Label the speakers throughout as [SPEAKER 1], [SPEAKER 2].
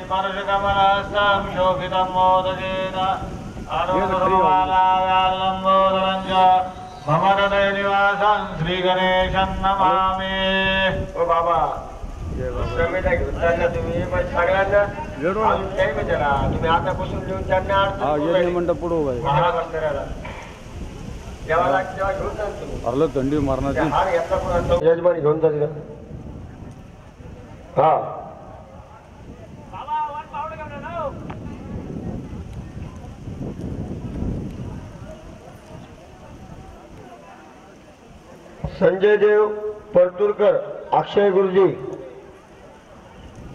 [SPEAKER 1] स्पर्शकमलस्थं शोभितं मोदकेन अनुगुरुमालाव्यालम्बोदरं च मम हृदयनिवासं श्रीगणेशं नमामि।
[SPEAKER 2] ओ बाबा सगळ्यांना घेऊन चालला तुम्ही, पण सगळ्यांना काही म्हणजे ना तुम्ही आतापासून घेऊन त्यांना
[SPEAKER 3] मंडप पुढं
[SPEAKER 2] महाराष्ट्राला देवाला तेव्हा घेऊन चाल तुम्ही.
[SPEAKER 3] अरलं थंडी मारण्याची
[SPEAKER 2] हार घेतला पुन्हा यजमानी घेऊन जाईल का? हा संजय देव परतूरकर, अक्षय गुरुजी,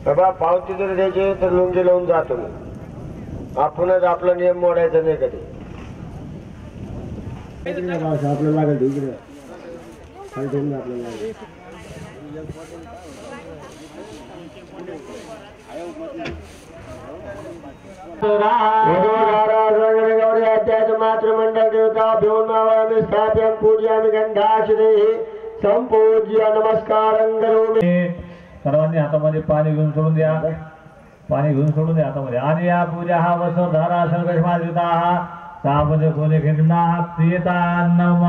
[SPEAKER 2] बाबा पावती जर द्यायचे तर लुंगी लावून जातो मी. आपणच आपला नियम मोडायचा नाही कधी. आपल्याला लागेल इकडे मातृमंडल देवता भ्योन्मावामि स्थाप्यं पूजयामि गंधाक्षते संपूज्य नमस्कारं करोमि.
[SPEAKER 1] सर्वांनी हातामध्ये पाणी घेऊन सोडून द्या, पाणी घेऊन सोडून द्या हातामध्ये. आणि या पूजा हा वसुधारा सर्वश्मादिता सापदे कोले खिंडा प्रियता नम.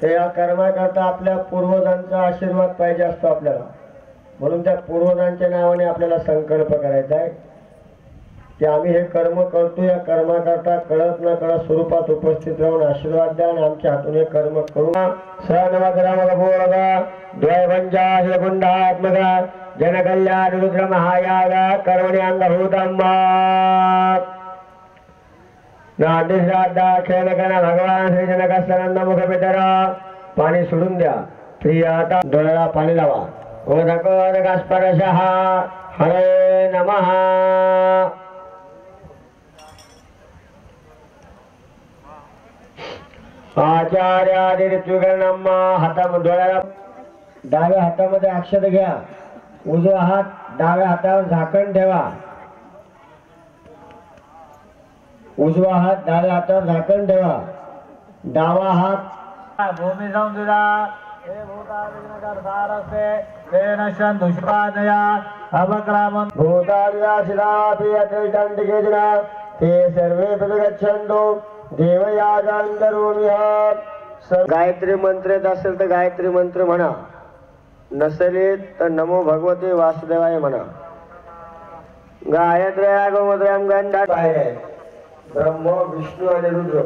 [SPEAKER 2] या कर्माकरता आपल्या पूर्वजांचा आशीर्वाद पाहिजे असतो आपल्याला, म्हणून त्या पूर्वजांच्या नावाने आपल्याला संकल्प करायचा आहे की आम्ही हे कर्म करतो. या कर्माकरता कळत न कळत स्वरूपात उपस्थित राहून आशीर्वाद द्या आणि आमच्या हातून हे कर्म करू. द्वैभंजात्मका जनकल्याण रुद्र महायाग कर्मणि अंगभूतम् खेळगण भगवान श्री जनकानंद मुख पितर. पाणी सोडून द्या. प्रियाता डोळ्याला पाणी लावा. स्पर्शः हरे नमः. आचार्यादि ऋतुगणम. हातामध्ये डोळ्याला डाव्या हातामध्ये अक्षत घ्या. उजवा हात डाव्या हातावर झाकण ठेवा. उजवा हात डाव्या हातावर झाकण ठेवा. डावा हात
[SPEAKER 1] भूमी संजुला हे भूताविघ्नकर सारस्ते ते नश्यन् दुष्पादया अवक्रामं
[SPEAKER 2] भूतादिवासिनापि अतिदण्डकेजना ते सर्वे प्रतिगच्छन्तु देवयागान् करोमि. गायत्री मंत्र येत असेल तर गायत्री मंत्र म्हणा, नसेल तर नमो भगवते वासुदेवाय म्हणा. गायत्र्या गोमत्रयं गंधा ब्रह्म विष्णू आणि रुद्र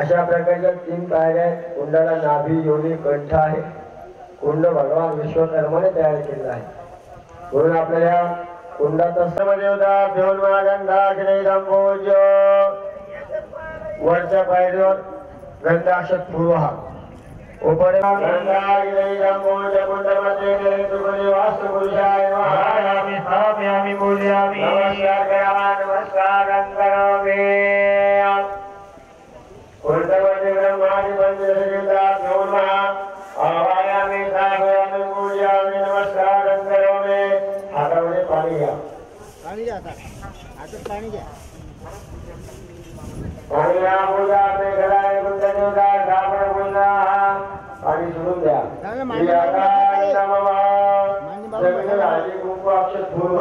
[SPEAKER 2] अशा प्रकारच्या 3 पायऱ्या आहेत. कुंडाला नाभी योनी कंठ आहे. कुंड भगवान विश्वकर्माने तयार केलेला आहे. म्हणून आपल्याला कुंडाचा समदेवता घेऊन गंधाक्षपूज. वरच्या पायरीवर गंधाक्षत पूर्व हा उपरे गंधाक्षपूज कुंडमध्ये वास्तुपुरुषाय महायामी स्थापयामी पूजयामी. नमस्कार करावा. नमस्कारं करोमि. कुंडमध्ये ब्रह्मादि पंचदेवता घेऊन आवायामी स्थापयामी पूजयामी. नमस्कारं करोमि. हातामध्ये पाणी घ्या. पाणी घ्या. हातात पाणी घ्या. पाणी घ्या. पूजा आपले घराय कुंडदेवता सापड पूजा पाणी सोडून द्या. जमीन राजी कुंकू अक्षत पूर्व.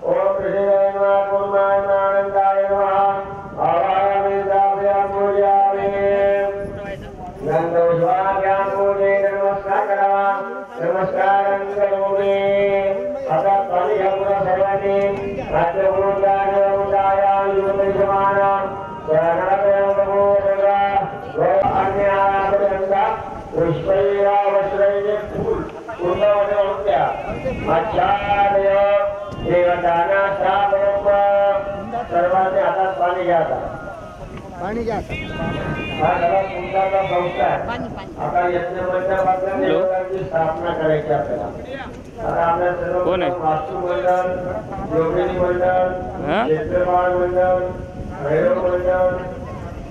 [SPEAKER 2] ओम कृष्णाय नमः. पूर्णाय नमः. आनंदाय नमः. आवायामी स्थापयामी पूजयामी. गंधोष्वाभ्यां पूजे. नमस्कार करावा. नमस्कारं करोमि. हातात पाणी घ्या पुन्हा सर्वांनी. पुष्पैरावश्रैने फूल कुंडामध्ये वाहून द्या. आचार्य देवताना श्रावण. सर्वांनी हातात पाणी घ्या. पाणी घ्या. हा झाला कुंडाचा संस्कार. आता यज्ञ मंडपातल्या देवतांची स्थापना करायची आपल्याला. आता आपल्या सर्व वास्तू मंडळ, योगिनी मंडळ, क्षेत्रपाल मंडळ, भैरव मंडळ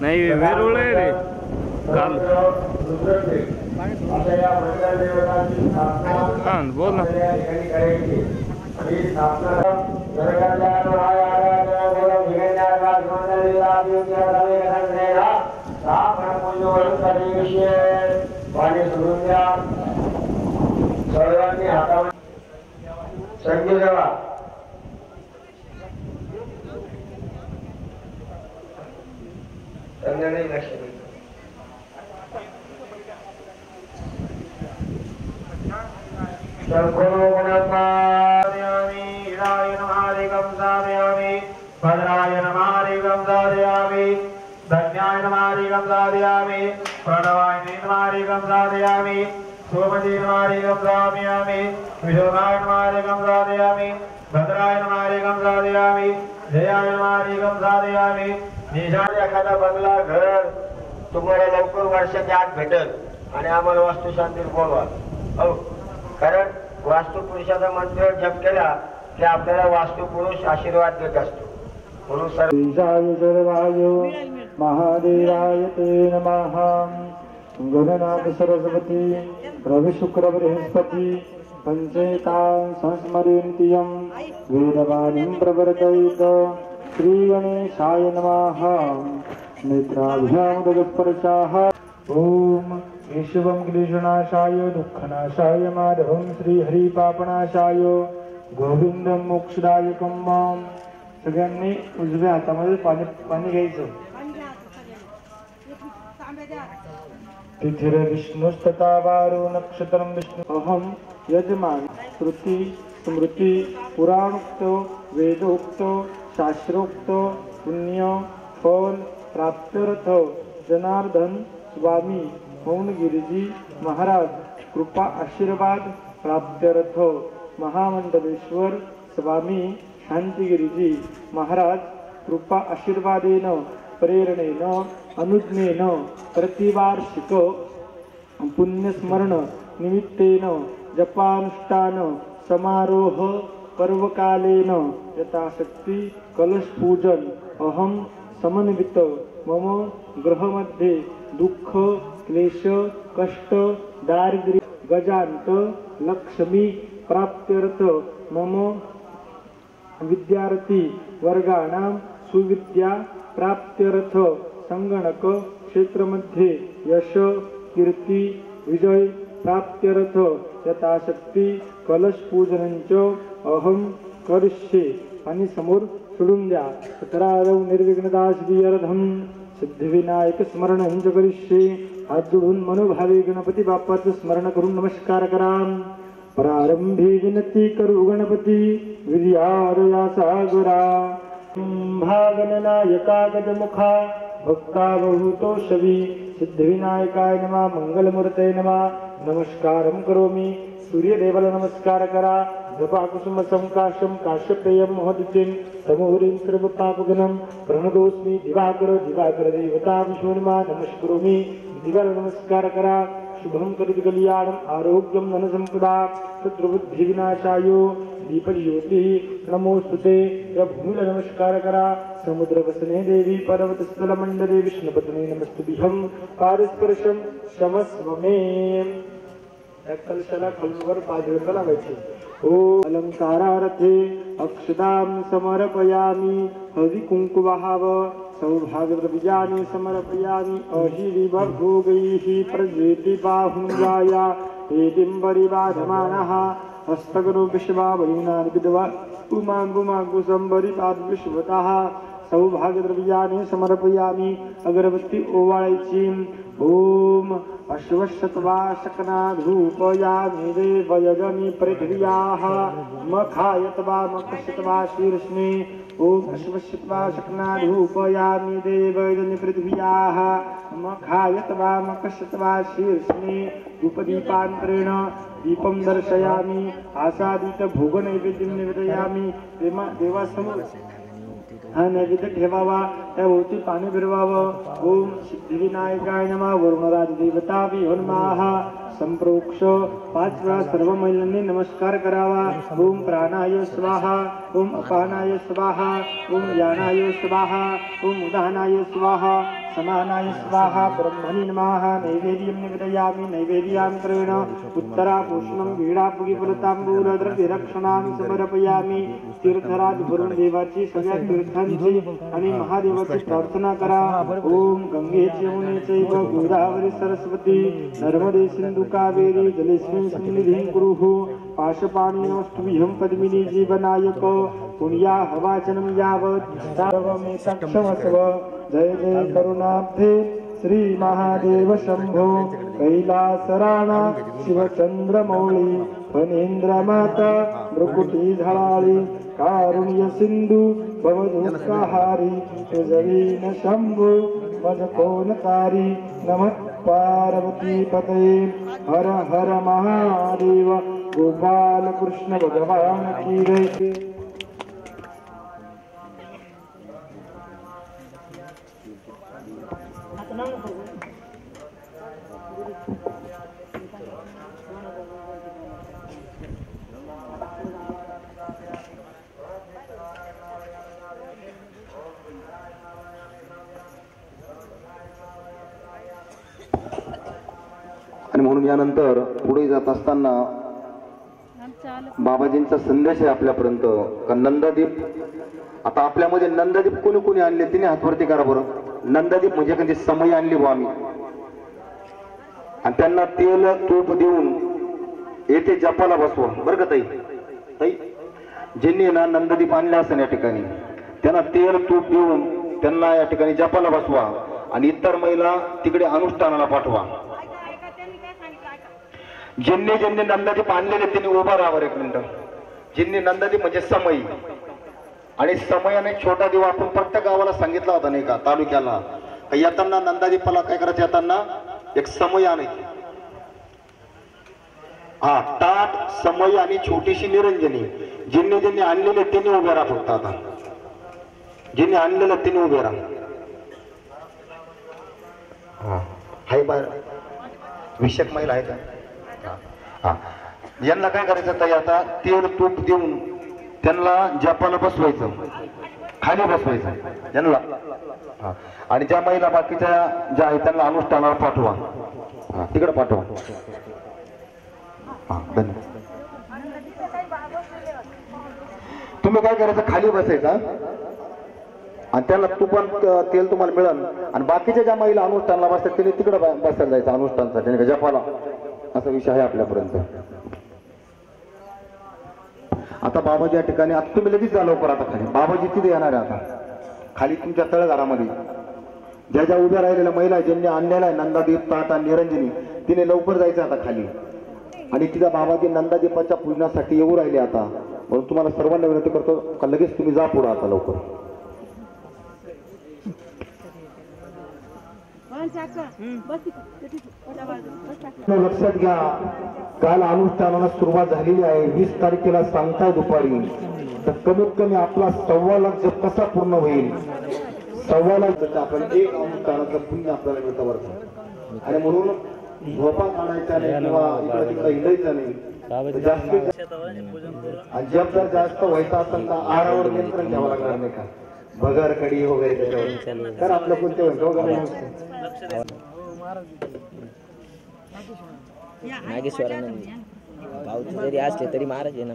[SPEAKER 3] नाही वेरूळ आहे रे काल
[SPEAKER 2] अशा या मंडळ देवतांची स्थापना
[SPEAKER 3] बोल ना.
[SPEAKER 2] करायची. आणि स्थापना नरकल्याण महायाग गोलम विघ्नार्थ मंडळ देवता स्थापना पूजन विषय. पाणी सोडून द्या. सर्वांनी हातावर संगी देवा. अन्याने लक्ष द्यायचं. शंकरो गुणस्मादयामि ईडाय नमादिकं साधयामि भद्राय नमादिकं साधयामि धन्याय नमादिकं साधयामि प्रणवाय नमादिकं साधयामि सोमते नमादिकं साधयामि विशोभाय नमादिकं साधयामि भद्राय नमादिकं साधयामि जयाय नमादिकं साधयामि. निशान एखादा बंगला घर तुम्हाला लवकर वर्षाच्या आत भेटेल आणि आम्हाला वास्तुशांतीत बोलवा. हो, कारण वास्तुपुरुषाचा मंत्र जप केला की आपल्याला वास्तुपुरुष आशीर्वाद देत असतो. म्हणून सर्वाय महादेवाय ते नमः. गणनाथ सरस्वती रवि शुक्र बृहस्पति पंचेतान् संस्मरन्त्यं वेदवाणीं प्रवर्तयेत. श्री गणेशाय नमः. नेत्राभ्यामुदस्पर्शाः. ओम केशवं क्लेशनाशाय दुःखनाशाय माधवं श्रीहरिपापनाशाय गोविंदं मोक्षदायकं मां. सगळ्यांनी उजव्या हातामध्ये पाणी घ्यायचं. तिथिर विष्णुस्तथा वारो नक्षत्रं विष्णु. अहं यजमान श्रुति स्मृति पुराणोक्त वेदोक्त शास्त्रोक्त पुण्य फल प्राप्त्यर्थ जनार्दन स्वामी मौनगिरीजी महाराज कृपा आशीर्वाद प्राप्त्यर्थ महामंडलेश्वर स्वामी शांतिगिरीजी महाराज कृपा आशीर्वादेन प्रेरणेन अनुज्ञेन प्रतिवार्षिक पुण्यस्मरण निमित्तेन जपानुष्ठान समारोह पर्वकालेन यथाशक्ति कलश पूजन अहम समन्वित मम ग्रहमध्ये दुःख क्लेश कष्ट दारिद्र्य गजांत लक्ष्मी प्राप्त्यर्थ मम विद्यार्थी वर्गाणां सुविद्या प्राप्त्यर्थ संगणक क्षेत्रमध्ये यश कीर्ती विजय प्राप्त्यर्थ यथाशक्ती कलश पूजनंच अहम करिष्ये. आणि समोर सोडून द्या. सतरारव निर्विघ्नता सिद्ध्यर्थम सिद्धिविनायक स्मरण करिष्ये. हात जोडून मनोभावे गणपती बाप्पाचं स्मरण करून नमस्कार करा. प्रारंभी विनती करू गणपती विद्यारया सागरा. भागननायका गजमुखा भक्ता बहुतोषवी सिद्धिविनायकाय नमः. मंगलमूर्तये नमः. नमस्कारं करोमि. सूर्यदेवाला नमस्कार करा. जपाकुसुम संकाशम काश्यपेयम महदितिं तमोहरीं सर्वपापगणं प्रणतोस्मि. दिवाकर दिवाकर देवता विष्णुर्मा नमस्करोमि. दिवाला नमस्कार करा. शुभं करोतु कल्याणम् आरोग्यं धनसंपदा शत्रुबुद्धिविनाशाय दीपज्योतिः नमोस्तुते. या भूमीला नमस्कार करा. समुद्रवसने देवी पर्वतस्थलमण्डले विष्णुपत्नी नमस्तुभ्यं. पारस्पर्शं क्षमस्व मे. या कलशाला खालवर पाजळता लावायची. ओम अलंकारार्थे अक्षतां समर्पयामि. हवि कुंकुमहाव सौभाग्यद्रव्याणि समर्पयामि. अहिरिभोगैः प्रजेति बाहुङ्गाया एतिं परिबाधमानः हस्तगरो विश्वावलीनान् विद्वा उमाङ्गुमाङ्गुसंबरिपाद्विश्वतः सौभाग्यद्रव्याणि समर्पयामि. अगरबत्ती ओवाळायची. ओम अश्वशतवा शकनाधूपयामि देवयजनि पृथिव्याः मखायतवा मखशतवा शीर्ष्णे. ओम अश्वशतवा शकनाधूपयामि देवयजनि पृथिव्याः मखायतवा मखशतवा शीर्ष्णे. धूपदीपान्तरेण दीपं दर्शयामि. आसादित भोगनैवेद्यं निवेदयामि. देवासमोर हा नैवेद्य ठेवावा. त्याभोवती पाणी फिरवावं. ओम सिद्धिविनायकाय नमः. वरुणराज देवता विहन्माः संप्रोक्ष 5 वेळा सर्व महिलांनी नमस्कार करावा. ओम प्राणाय स्वाहा. ओम अपानाय स्वाहा. ओम यानाय स्वाहा. ओम उदानाय स्वाहा. समानाय स्वाहा. ब्रह्मणि नमः. नैवेद्यं निवेदयामि. नैवेद्यान्तरेण उत्तराभूषणं वीणापुगीफलताम्बूलद्रव्यरक्षणानि समर्पयामि. तीर्थराज वरुण देवाची सगळ्या तीर्थांची आणि महादेवाची प्रार्थना करा. ओम गंगेची यमुनेचैव गोदावरी सरस्वती नर्मदे सिंधु कावेरी जलेस्मिन् सन्निधिं कुरुः. पाशपाणिनोऽस्तुभ्यं पद्मिनी जीवनायक पुण्याहवाचनं यावत् सर्वमेतत्क्षमस्व.
[SPEAKER 4] जय जय करुणाब्धे श्री महादेव शंभो कैलासराणा शिवचंद्रमौळी फणींद्रमाता मृकुटी झळाळी कारुण्य सिंधू भवदुःखहारी तुझवीन शंभो मज कोणकारी नमः पार्वती पतये हर हर महादेव गोपाल कृष्ण भगवान की जय।
[SPEAKER 5] आणि म्हणून यानंतर पुढे जात असताना बाबाजींचा संदेश आहे आपल्यापर्यंत का नंदादीप, आता आपल्यामध्ये नंदादीप कोणी कोणी आणले तिने हातवरती करा बरं। नंदादीप म्हणजे कधी समय आणली बा आम्ही आणि त्यांना तेल तूप देऊन येथे जपाला बसवा बरं का ताई। ताई ज्यांनी ना नंदादीप आणले असेल या ठिकाणी त्यांना तेल तूप देऊन त्यांना या ठिकाणी जपाला बसवा आणि इतर महिला तिकडे अनुष्ठानाला पाठवा। ज्यांनी ज्यांनी नंदादीप आणलेले त्यांनी उभा राहावर एक मिनिट। ज्यांनी नंदादीप म्हणजे समय आणि समयाने छोटा दिवा आपण प्रत्येक गावाला सांगितला होता नाही का तालुक्याला येताना नंदादीपाला काय करायचं, येताना एक समय आणायची, हा ताट समय आणि छोटीशी निरंजनी। ज्यांनी ज्यांनी आणलेले त्यांनी उभे राहा फक्त, आता ज्यांनी आणलेलं त्यांनी उभे राहा। हा हाय बाहेर विषयक महिला आहे का? हा यांना काय करायचं ताई, आता तेल तूप देऊन त्यांना जपाला बसवायचं, खाली बसवायचं यांना, आणि ज्या महिला बाकीच्या ज्या आहेत त्यांना अनुष्ठानाला पाठवा, हा तिकडे पाठवा। हा धन्यवाद। तुम्ही काय करायचं, खाली बसायचा आणि त्याला तुपण तेल तुम्हाला मिळेल आणि बाकीच्या ज्या महिला अनुष्ठानाला बसतात त्यांनी तिकडे बसायला जायचं अनुष्ठानासाठी जपाला, असा विषय आहे आपल्यापर्यंत। आता बाबाजी या ठिकाणी, आता तुम्ही लगेच जा लवकर, आता खाली बाबाजी तिथे येणार आहे आता खाली तुमच्या तळघरामध्ये। ज्या ज्या उभ्या राहिलेल्या महिला ज्यांनी आणलेला आहे नंदादीप ताट आणि निरंजनी तिने लवकर जायचं आता खाली, आणि तिचा बाबाजी नंदादीपाच्या पूजनासाठी येऊ राहिले आता। म्हणून तुम्हाला सर्वांना विनंती करतो का लगेच तुम्ही जा पुढे आता लवकर। लक्षात घ्या, काल अनुष्ठानाला सुरुवात झालेली आहे, 20 तारखेला सांगताय दुपारी, तर कमीत कमी आपला 1.25 लाख जप कसा पूर्ण होईल, 1.25 लाख आपण एक अनुष्ठानाचं पुण्य आपल्याला मिळतं वरचं। आणि म्हणून झोपा काढायचा नाही किंवा इकडे तिकडे हिंडायचं नाही, जास्त आणि जप जर जास्त व्हायचा असेल तर आहारावर नियंत्रण घ्यावं लागणार नाही का, भगर कडी वगैरे त्याच्यावर, तर आपलं कोणते
[SPEAKER 6] नागेश्वरानंद गावचे जरी असले तरी महाराज आहे ना।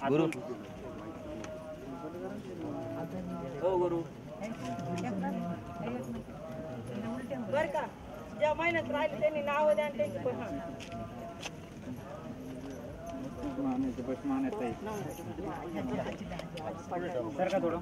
[SPEAKER 6] गुरु हो गुरु बर का, ज्या महिन्यात राहिले त्यांनी नाव द्या आणि त्यांची सर का थोडं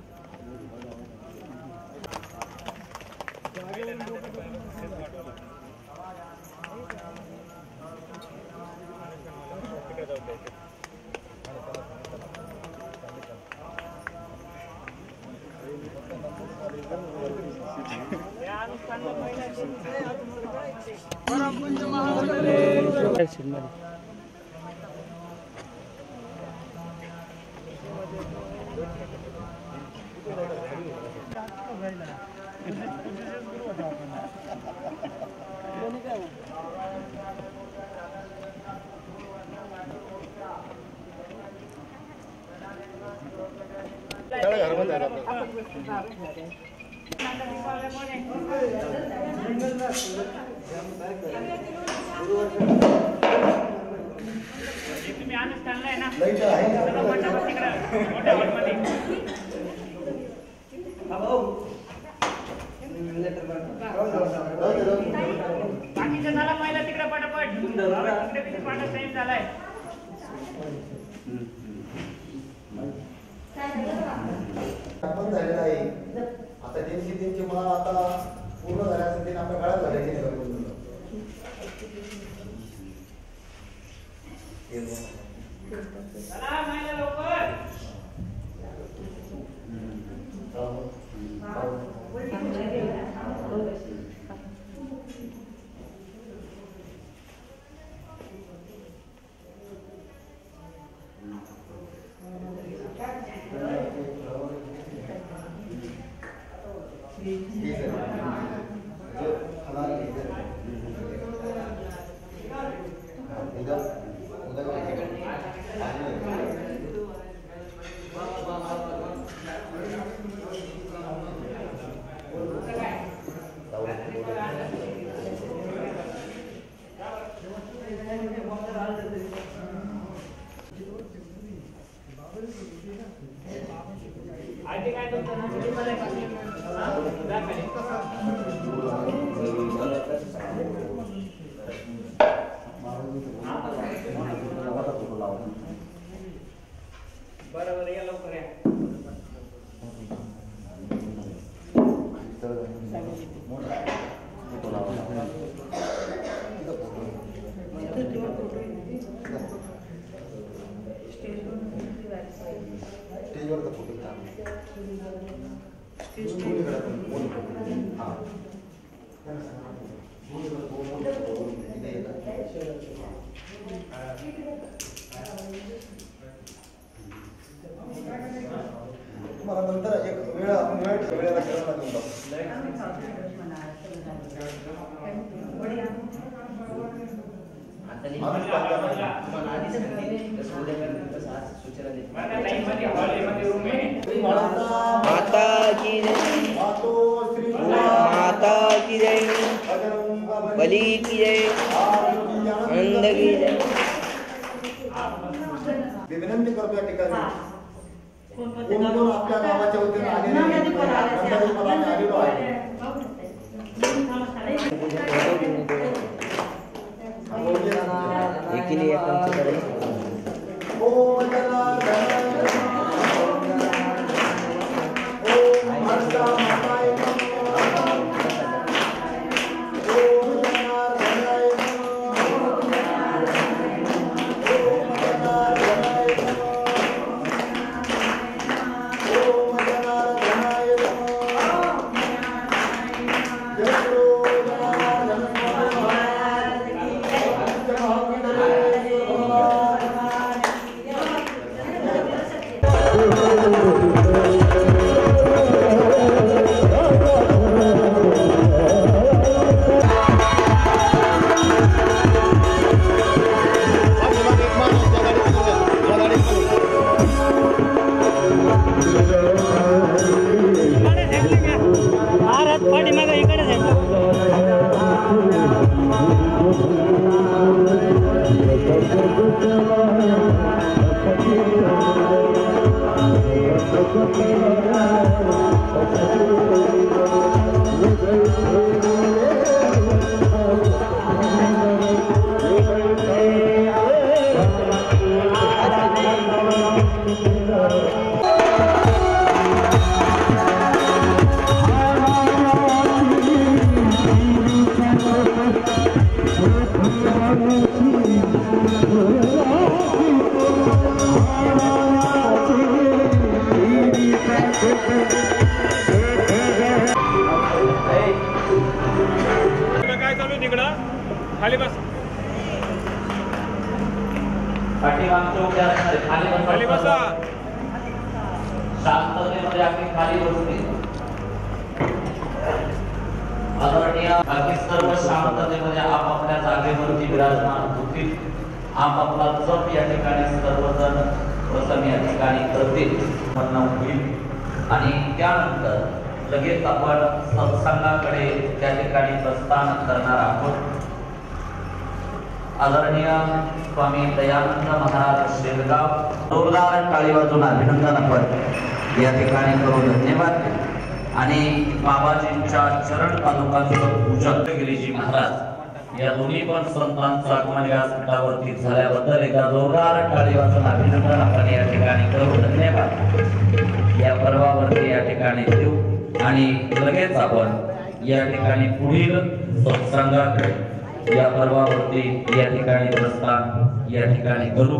[SPEAKER 6] तुम्ही आणच चाललाय ना मोठ्या हॉलमध्ये
[SPEAKER 7] माता की जय, माता की जय, बलि की जय, आनंद की जय।
[SPEAKER 5] मी विनंती करतो या ठिकाणी कोण आपल्या गावाच्या वतीने आलेलो आहे
[SPEAKER 7] एकीने एकांची करेल
[SPEAKER 3] काय चालू तिकडं खाली बस खाली बसा
[SPEAKER 8] शांततेमध्ये आपली खाली बसली आदरणीय बाकी सर्व शांततेमध्ये आपापल्या जागेवरती विराजमान होतील आपापला जप या ठिकाणी सर्वजण प्रथम या ठिकाणी करतील होईल आणि त्यानंतर लगेच आपण सत्संगाकडे त्या ठिकाणी प्रस्थान करणार आहोत आदरणीय स्वामी दयानंद महाराज शेलगाव जोरदार टाळी वाजून अभिनंदन आपण या ठिकाणी करू धन्यवाद आणि बाबाजींच्या चरण पादुकांचं पूजन गिरीजी महाराज या दोन्ही पण संतांचं आगमन व्यासपीठावरती झाल्याबद्दल एकदा जोरदार टाळी वाजून अभिनंदन आपण या ठिकाणी करू धन्यवाद या पर्वावरती या ठिकाणी देऊ आणि लगेच आपण या ठिकाणी पुढील सत्संगाकडे या पर्वावरती या ठिकाणी प्रस्थान या ठिकाणी करू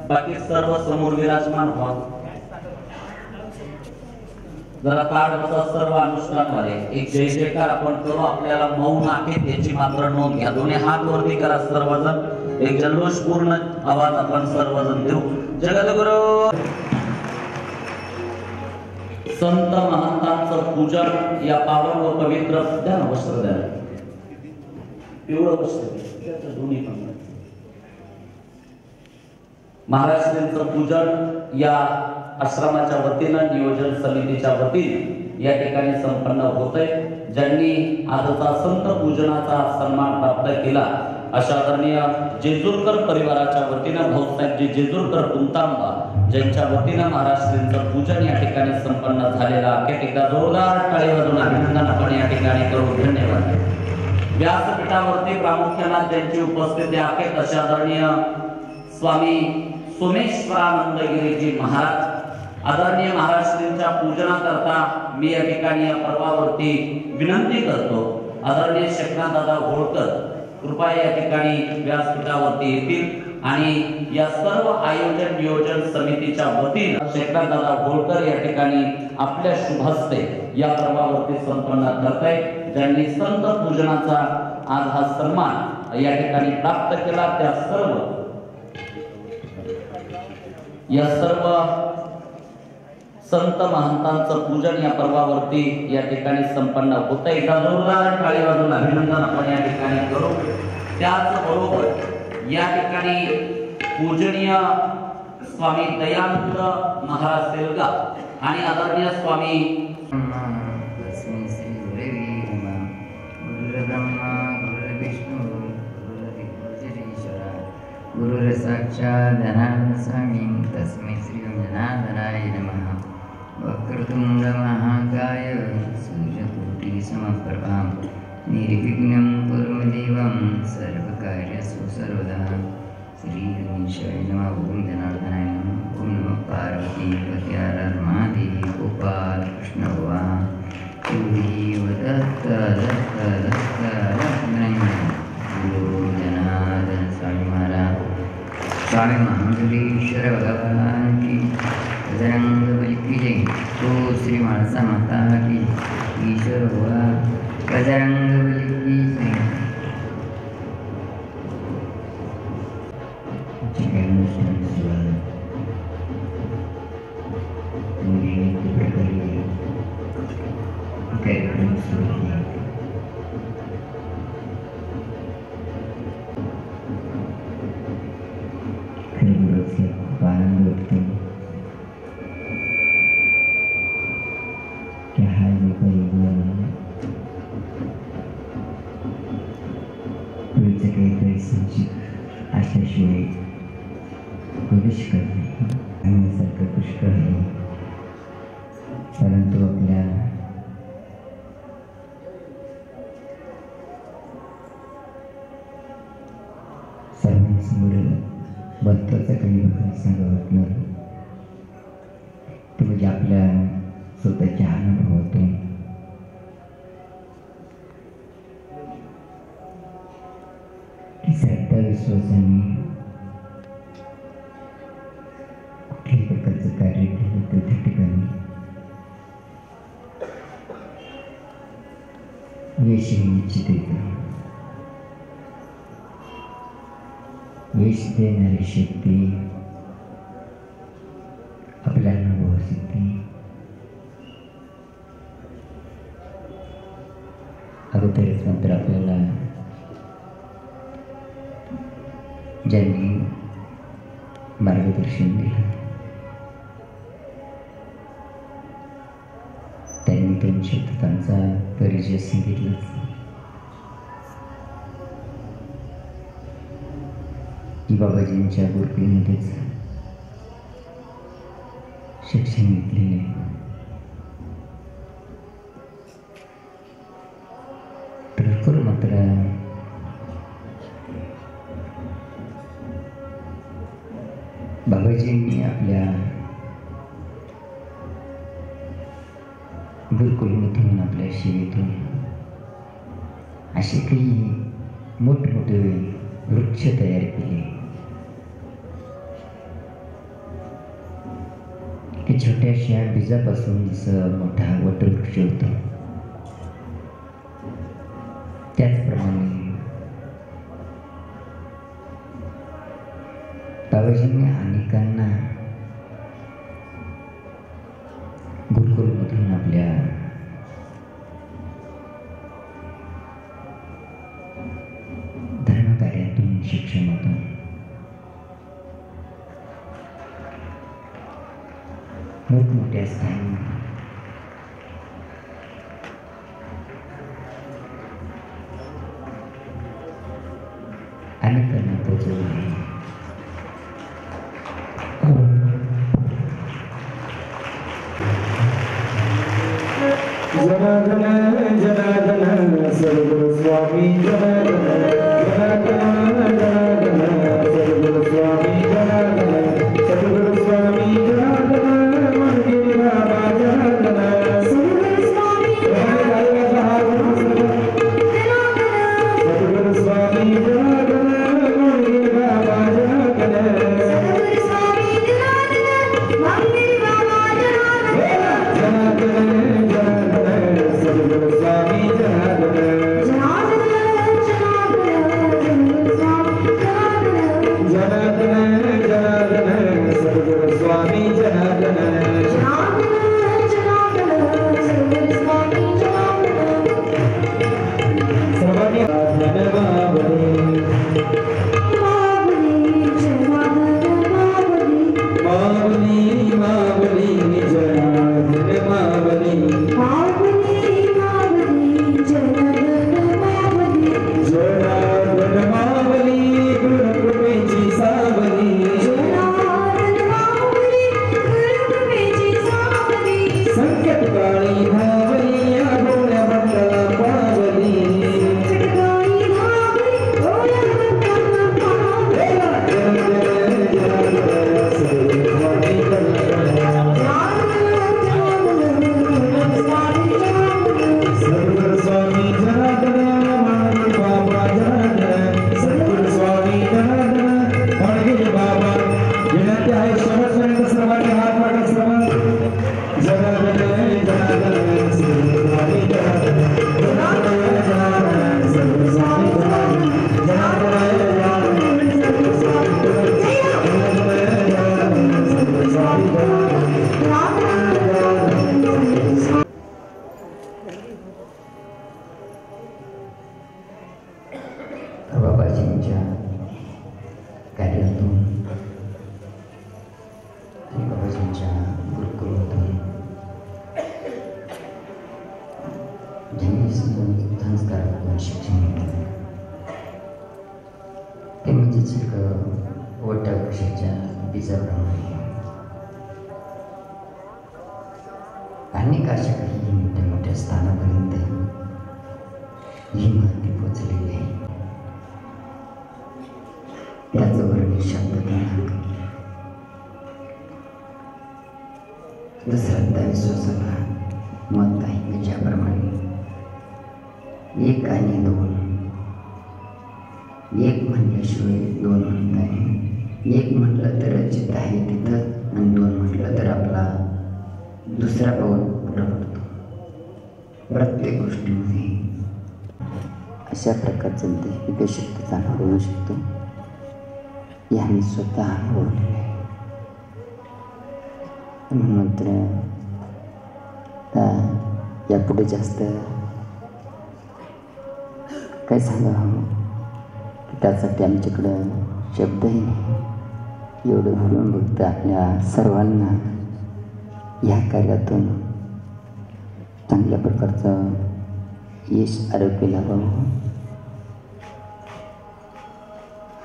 [SPEAKER 8] बाकी सर्व समोर विराजमान व्हा जरा ताट बसा सर्व अनुष्ठानवाले, एक जय जयकार आपण करू. आपल्याला मौन आहे त्याची मात्र नोंद घ्या. दोन्ही हात वरती करा सर्वजण. एक जल्लोषपूर्ण आवाज आपण सर्वजण देऊ. जगद्गुरु संत महंतांचं पूजन या पावन व पवित्र द्या वस्त्र द्या. पिवळं वस्त्र दोन्ही पण. महाराष्ट्राचं पूजन या आश्रमाच्या वतीनं नियोजन समितीच्या वतीने या ठिकाणी संपन्न होतंय. ज्यांनी आजचा संत पूजनाचा सन्मान प्राप्त केला अशा आदरणीय जेजूरकर परिवाराच्या वतीनं भाऊसाहेबजी जेजूरकर कुंतांबा ज्यांच्या वतीनं महाराष्ट्राचं पूजन या ठिकाणी संपन्न झालेलं आहे. एकदा जोरदार टाळी वाजवून अभिनंदन आपण या ठिकाणी करू. धन्यवाद. व्यासपीठावरती प्रामुख्याने ज्यांची उपस्थिती आहे अशा आदरणीय स्वामी सोमेश्वरानंदगिरीजी महाराज. आदरणीय महाराष्ट्रांच्या पूजनाकरता मी या ठिकाणी या पर्वावरती विनंती करतो. आदरणीय शेखनाथदादा होळकर कृपया या ठिकाणी व्यासपीठावरती येतील आणि या सर्व आयोजन नियोजन समितीच्या वतीनं शेखनाथदादा होळकर या ठिकाणी आपल्या शुभहस्ते या पर्वावरती संपन्न करतायत. ज्यांनी संत पूजनाचा आज हा सन्मान या ठिकाणी प्राप्त केला या सर्व संत महंतांचं पूजन या पर्वावरती या ठिकाणी संपन्न होतं. एका जोरदार टाळी वाजवून अभिनंदन आपण या ठिकाणी करू. त्याचबरोबर या ठिकाणी पूजनीय स्वामी दयानंद महाराज सेलगाव आणि आदरणीय स्वामी
[SPEAKER 9] गुरुर साक्षात् धनानंद स्वामी तस्मै श्री गणाधराय नमः. वक्रतुंड महाकाय सूर्यकोटि समप्रभा निर्विघ्नं कुरु देवं सर्वकार्येषु सर्वदा. श्री गणेशाय नमः. ओम जनार्दनाय नमः. ओम नमः पार्वती महादेव गोपाल कृष्ण भगवान शिवदेव दत्त दत्त दत्त गुरु जनार्दन स्वामी महाराज. स्वामी महाबलेश्वर भगवान की बजरंग बली की जय. तो श्री मानसा माता की ईश्वर हुआ बजरंग बली की जय.
[SPEAKER 10] असल्याशिवाय प्रवेश करणे सांगण्यासारखं पुष्कळ आहे. परंतु आपल्या सर्वांसमोर महत्वाचं काही बघायला सांगावं वाटणार ते म्हणजे आपल्या स्वतःच्या अनुभवातून श्रद्धा विश्वासाने कुठल्याही प्रकारचं कार्य केलं तर त्या ठिकाणी यश हे निश्चित येतं. यश देणारी शक्ती आपल्या अनुभवासिद्धी अगोदरच नंतर आपल्याला ज्यांनी मार्गदर्शन दिलं त्यांनी दोन शब्दांचा परिचय सांगितलाच. की बाबाजींच्या गुरुकुळमध्येच शिक्षण घेतलेले. बिलकुल मात्र बाबाजींनी आपल्या गुरुकुलमधून आपल्या सेवेतून असे काही मोठमोठे वृक्ष तयार केले की छोट्याशा बीजापासून जसं मोठा शक्य होतं. त्याचप्रमाणे बाबाजींनी अनेकांना गुरुकुलमधून आपल्या धर्मकार्यातून शिक्षणातून मोठमोठ्या स्थानी अनेकांना पोचवले.
[SPEAKER 4] जनार्दन जनार्दन सद्गुरु स्वामी जनार्दन जनार्दन जनार्दन सद्गुरु स्वामी जनार्दन सद्गुरु स्वामी जनार्दन मनगिरी बाबा जनार्दन सद्गुरु स्वामी सद्गुरु स्वामी जनार्दन मनगिरी बाबा जनार्दन सद्गुरु स्वामी जनार्दन मनगिरी बाबा जनार्दन सद्गुरु स्वामी जनार्दन जनार्दन जनार्दन सद्गुरु स्वामी जनार्दन सर्वांनी मावली मावली जनार्दन मावली जनार्दन मावली गुरुकृपेची सावली संकट काळी भावली या भोळ्या भक्ताला पावली सद्गुरु स्वामी जनार्दन मनगिरी बाबा जनार्दन सद्गुरु स्वामी जनार्दन मनगिरी बाबा विनंती आहे शेवटपर्यंत सर्वांनी हात वाढत सर्व जनार्दन जनार्दन सद्गुरु स्वामी जनार्दन जनार्दन जनार्दन सद्गुरु स्वामी जनार्दन जनार्दन सद्गुरु स्वामी जनार्दन सद्गुरु स्वामी
[SPEAKER 10] बाबाजींच्या कार्यातून आणि बाबाजींच्या गुरुकुलातून ज्यांनी संस्कारातून शिक्षण घेतलं ते म्हणजेच एक वटवृक्षाच्या बीजाप्रमाणे अनेक अशा काही मोठ्या मोठ्या स्थानापर्यंत ही माहिती पोचलेली आहे. त्याचं वर्णन शब्दात श्रद्धा विश्वासाला मत आहे ज्याप्रमाणे एक आणि दोन, एक म्हणल्याशिवाय दोन म्हणता नाही. एक म्हटलं तर चित्त आहे तिथं आणि दोन म्हटलं तर आपला दुसरा पाऊल पुढं पडतो. प्रत्येक गोष्टीमध्ये अशा प्रकारचं दैविक शक्तीचा अनुभव होऊ शकतो. यांनी स्वतः अनुभवलेलं आहे. म्हणून तर यापुढे जास्त काय सांगावं त्यासाठी आमच्याकडं शब्दही नाही. एवढं बोलून बघतं आपल्या सर्वांना या कार्यातून चांगल्या प्रकारचं यश आरोग्य लाभावं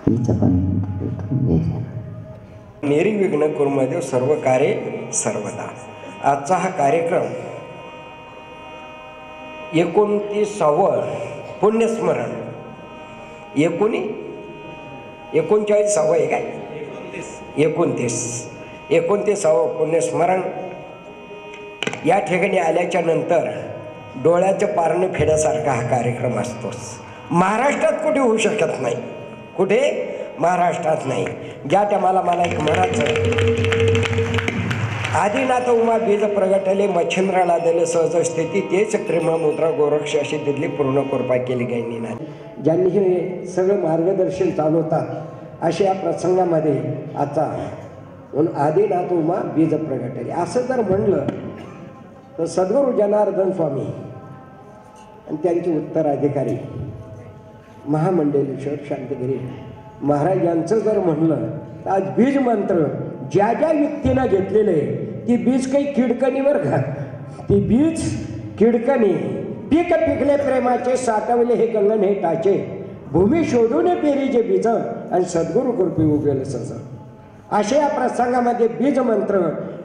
[SPEAKER 10] हीच आपण
[SPEAKER 11] निर्विघ्न कुर्मदेव सर्व कार्ये सर्वदा. आजचा हा कार्यक्रम 29वा पुण्यस्मरण 39वा आहे काय 29वा पुण्यस्मरण या ठिकाणी आल्याच्या नंतर डोळ्याचं पारणं फेड्यासारखा हा कार्यक्रम असतोच. महाराष्ट्रात कुठे होऊ शकत नाही. कुठे महाराष्ट्रात नाही. ज्या टायमाला मला एक म्हणायचं आदिनाथ उमा बीज प्रगटले मच्छिंद्राला दिले सहज स्थिती तेच प्रेम मुद्रा गोरक्ष अशी तिथली पूर्ण कृपा केली गायनी नाही. ज्यांनी हे सगळं मार्गदर्शन चालवतात अशा या प्रसंगामध्ये आता आदिनाथ उमा बीज प्रगटले असं जर म्हणलं तर सद्गुरू जनार्दन स्वामी आणि त्यांचे उत्तराधिकारी महामंडलेश्वर शांतगिरी महाराज यांचं जर म्हणलं तर आज बीज मंत्र ज्या ज्या व्यक्तीनं घेतलेलं आहे ती बीज काही किडकणीवर घा ती बीज किडकणी पीक पिकले प्रेमाचे साठवले हे गंगन हे टाचे भूमी शोधून पेरीचे बीज आणि सद्गुरू कृपे उगेल सज. अशा या प्रसंगामध्ये बीज मंत्र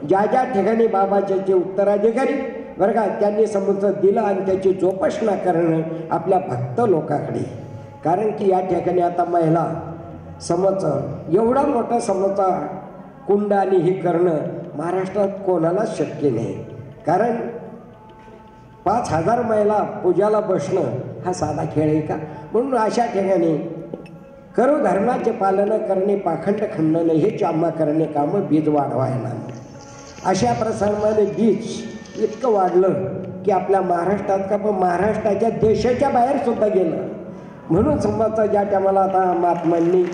[SPEAKER 11] ज्या ज्या ठिकाणी बाबाचे जे उत्तराधिकारी बरं का त्यांनी समज दिलं आणि त्याची जोपासना करणं आपल्या भक्त लोकांकडे. कारण की या ठिकाणी आता महिला समज एवढा मोठा समजा कुंड आणि हे करणं महाराष्ट्रात कोणालाच शक्य नाही. कारण 5,000 महिला पूजाला बसणं हा साधा खेळ आहे का. म्हणून अशा ठिकाणी करू धर्माचे पालन करणे पाखंड खंडन हे चांबा करणे कामं बीज वाढवायला. अशा प्रसंगामध्ये बीज इतकं वाढलं की आपल्या महाराष्ट्रात का पण महाराष्ट्राच्या देशाच्या बाहेर सुद्धा गेलं. म्हणून समजा ज्या टायमाला आता महात्मांनी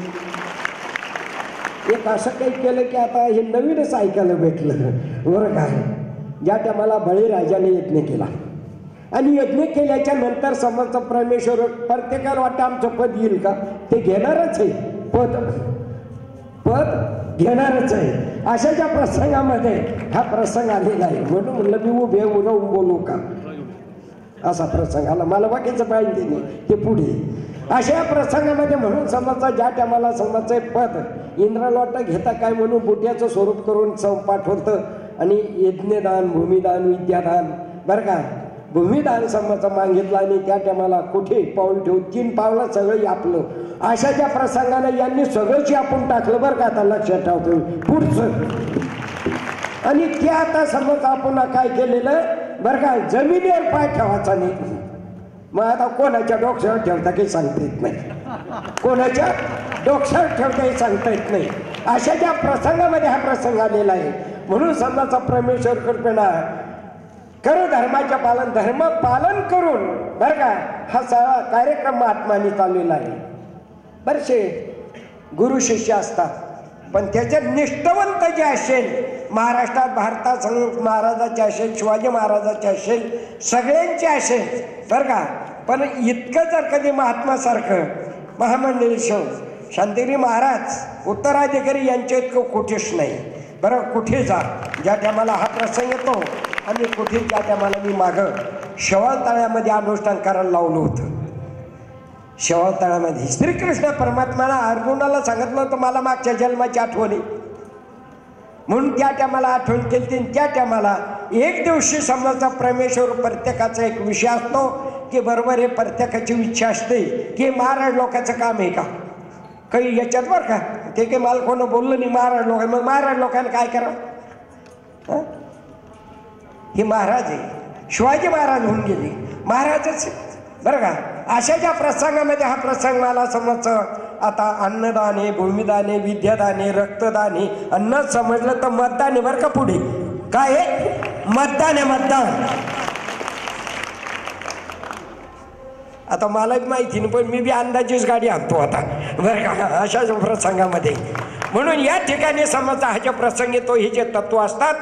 [SPEAKER 11] एक असं काही केलं की आता हे नवीनच ऐकायला भेटलं बरं का. ज्या टायमाला बळीराजाने यज्ञ केला आणि यज्ञ केल्याच्या नंतर समर्थ परमेश्वर प्रत्येकाला वाटतं आमचं पद येईल का ते घेणारच आहे. पद घेणारच आहे. अशाच्या प्रसंगामध्ये हा प्रसंग आलेला आहे. म्हणून म्हणलं मी उभे राहून बोलू का असा प्रसंग आला. मला बाकीचं पाहिजे नाही ते पुढे. अशा प्रसंगामध्ये म्हणून समजा ज्या टायमाला समजायचं पद इंद्राला वाटतं घेता काय म्हणून बुट्याचं स्वरूप करून पाठवतं आणि यज्ञदान भूमिदान विद्यादान बरं का भूमिदान समजा मागितलं आणि त्या टायमाला कुठे पाऊल ठेवून 3 पावलं सगळं आपलं. अशा ज्या प्रसंगाने यांनी सगळंच आपण टाकलं बरं का. आता लक्षात ठेवतो पुढचं आणि ते आता समजा आपण काय केलेलं बरं का जमिनीवर पाय ठेवायचा नाही. मग आता कोणाच्या डोक्यावर ठेवता काही सांगता येत नाही. कोणाच्या डोक्यावर ठेवता सांगता येत नाही. अशा ज्या प्रसंगामध्ये हा प्रसंग आलेला आहे. म्हणून समजाचा परमेश्वर कृपेना कर धर्माच्या पालन धर्म पालन करून बरं का हा सगळा कार्यक्रम महात्माने चाललेला आहे. बरेचसे गुरु शिष्य असतात पण त्याच्यात निष्ठावंत जे असेल महाराष्ट्रात भारतात महाराजाचे असेल शिवाजी महाराजाचे असेल सगळ्यांचे असेल बरं का. पण इतकं जर कधी महात्मासारखं महामंडलेश्वर शांतिगिरी महाराज उत्तराधिकारी यांच्या इतकं कुठेच नाही. बरं कुठे जा ज्या टायमाला हा प्रसंग येतो आणि कुठे ज्या टायमाला मी मागं शेवाळतळ्यामध्ये अनुष्ठान करायला लावलं होतं. शेवाळतळ्यामध्ये श्रीकृष्ण परमात्म्याला अर्जुनाला सांगितलं होतं मला मागच्या जन्माची आठवण आहे म्हणून त्या टायमाला आठवण केली. त्या टायमाला एक दिवशी समजायचा परमेश्वर प्रत्येकाचा एक विषय असतो की बरोबर हे प्रत्येकाची इच्छा असते की महाराज लोकांचं काम आहे का काही याच्यात बरं का. ते काही मला कोणं बोललं नाही महाराज लोक मग महाराज लोकांना काय करावं. हे महाराज आहे शिवाजी महाराज होऊन गेले महाराजच बरं का. अशा ज्या प्रसंगामध्ये हा प्रसंग मला समजतं आता अन्नदान आहे भूमिदान आहे विद्यादान आहे रक्तदान आहे. अन्न समजलं तर मतदान आहे बरं का. पुढे काय आहे मतदान आहे मतदान. आता मलाही माहिती नाही पण मी बी अंदाजीच गाडी आणतो आता बरं का अशा प्रसंगामध्ये. म्हणून या ठिकाणी समजा ह्याच्या प्रसंग येतो हे जे तत्व असतात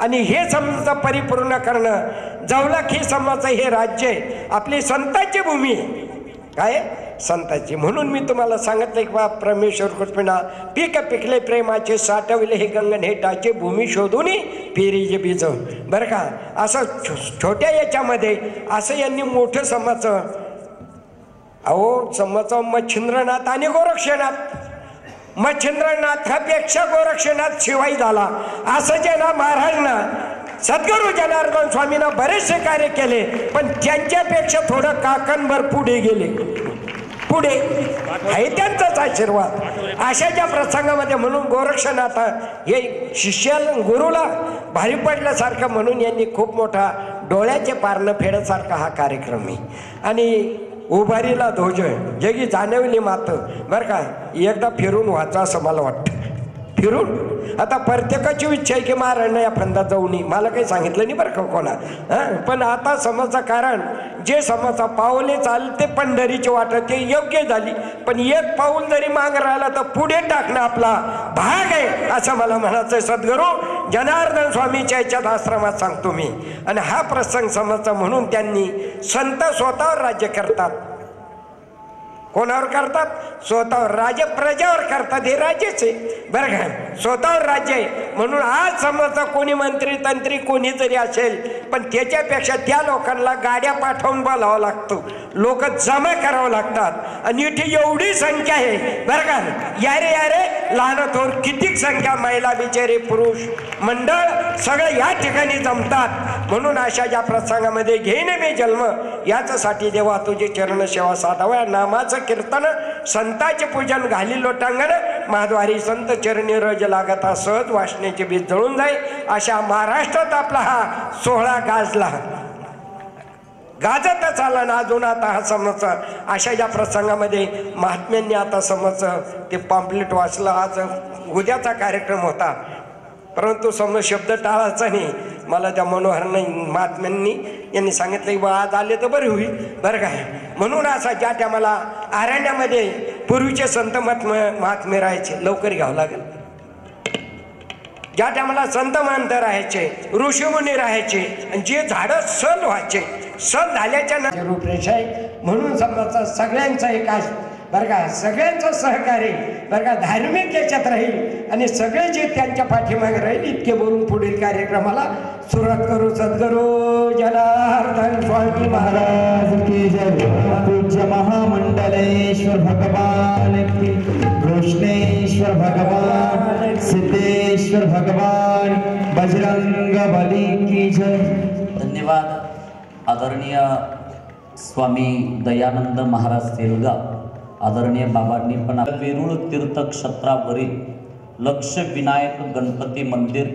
[SPEAKER 11] आणि हे समजा परिपूर्ण करणं जवळक ही समजा हे राज्य आहे आपली संतांची भूमी आहे काय संतांची. म्हणून मी तुम्हाला सांगितलं की बा परमेश्वर कृपेना पीक पिकले प्रेमाचे साठवले हे गंगन हे टाचे भूमी शोधून पेरीचे बीज बरं का. असं छोट्या याच्यामध्ये असं यांनी मोठं समजचं अहो समजचं मच्छिंद्रनाथ आणि गोरक्षनाथ. मच्छिंद्रनाथापेक्षा गोरक्षनाथ शिवाई झाला असं जे ना महाराजना सद्गुरू जनार्दन स्वामींना बरेचसे कार्य केले पण त्यांच्यापेक्षा थोडं काकणभर पुढे गेले. पुढे आहे त्यांचाच आशीर्वाद. अशा ज्या प्रसंगामध्ये म्हणून गोरक्षनाथ हे शिष्याला गुरुला भारी पडल्यासारखं म्हणून यांनी खूप मोठा डोळ्याचे पारणं फेडण्यासारखा हा कार्यक्रम आहे. आणि उभारीला ध्वज जगी जाणवली मात बरं का एकदा फिरून व्हायचं असं मला वाटतं. फिरून आता प्रत्येकाची इच्छा आहे की महाराज या फंदात जाऊ नये, मला काही सांगितलं नाही बरं का कोणा. पण आता समजा कारण जे समजा पावले चालते पंढरीची वाट ते योग्य झाली, पण एक पाऊल जरी माग राहिला तर पुढे टाकणं आपला भाग आहे असं मला म्हणायचं. सद्गुरू जनार्दन स्वामीच्या याच्यात आश्रमात सांगतो मी. आणि हा प्रसंग समजता म्हणून त्यांनी संत स्वतःवर राज्य करतात. कोणावर करतात? स्वतःवर. राजे प्रजावर करतात, हे राज्यच आहे बरं का. स्वतःवर राज्य आहे म्हणून आज समजा कोणी मंत्री तंत्री कोणी जरी असेल, पण त्याच्यापेक्षा त्या लोकांना गाड्या पाठवून बोलावं लागतं, लोक जमा करावं लागतात. आणि इथे एवढी संख्या आहे बरं का. यारे लहान थोर कितीक संख्या, महिला बिचारे पुरुष मंडळ सगळं या ठिकाणी जमतात. म्हणून अशा ज्या प्रसंगामध्ये घेईन मी जन्म, याच्यासाठी देवा तुझे चरण सेवा साधाव्या, नामाचं कीर्तन संतांचे पूजन घाली लोटांगण, महाद्वारी संत चरणी रज लागता सहज वासनेचे बीज जळून जाई. अशा महाराष्ट्रात आपला हा सोहळा गाजला, गाजतच आला ना अजून. आता हा समज अशा ज्या प्रसंगामध्ये महात्म्यांनी आता समज ते पॉम्पलेट वाचलं. आज उद्याचा कार्यक्रम होता, परंतु समज शब्द टाळायचा नाही. मला त्या मनोहर महात्म्यांनी यांनी सांगितलं की बा आज आले तर बरे होईल बरं काय. म्हणून असा ज्या टायमाला अरण्यामध्ये पूर्वीचे संत महात्मे राहायचे, लवकर घ्यावं लागेल. ज्या टायमाला संत महंत राहायचे, ऋषीमुनी राहायचे, आणि जे झाडं सल व्हायचे, सल झाल्याच्या रूपरेषा आहे. म्हणून समजा सगळ्यांचा एकाच बरं का, सगळ्यांचं सहकार्य बरं का धार्मिक याच्यात राहील, आणि सगळे जे त्यांच्या पाठीमागे राहील. इतके बोलून पुढील कार्यक्रमाला सुरुवात करू. सद्गुरू जनार्दन स्वामी महाराज की जय. पूज्य महामंडलेश्वर भगवान की, कृष्णेश्वर भगवान, सिद्धेश्वर भगवान, बजरंग बली की जय.
[SPEAKER 8] धन्यवाद. आदरणीय स्वामी दयानंद महाराज सेलगाव आदरणीय बाबांनी पण वेरूळ तीर्थक्षेत्रावरील लक्ष विनायक गणपती मंदिर,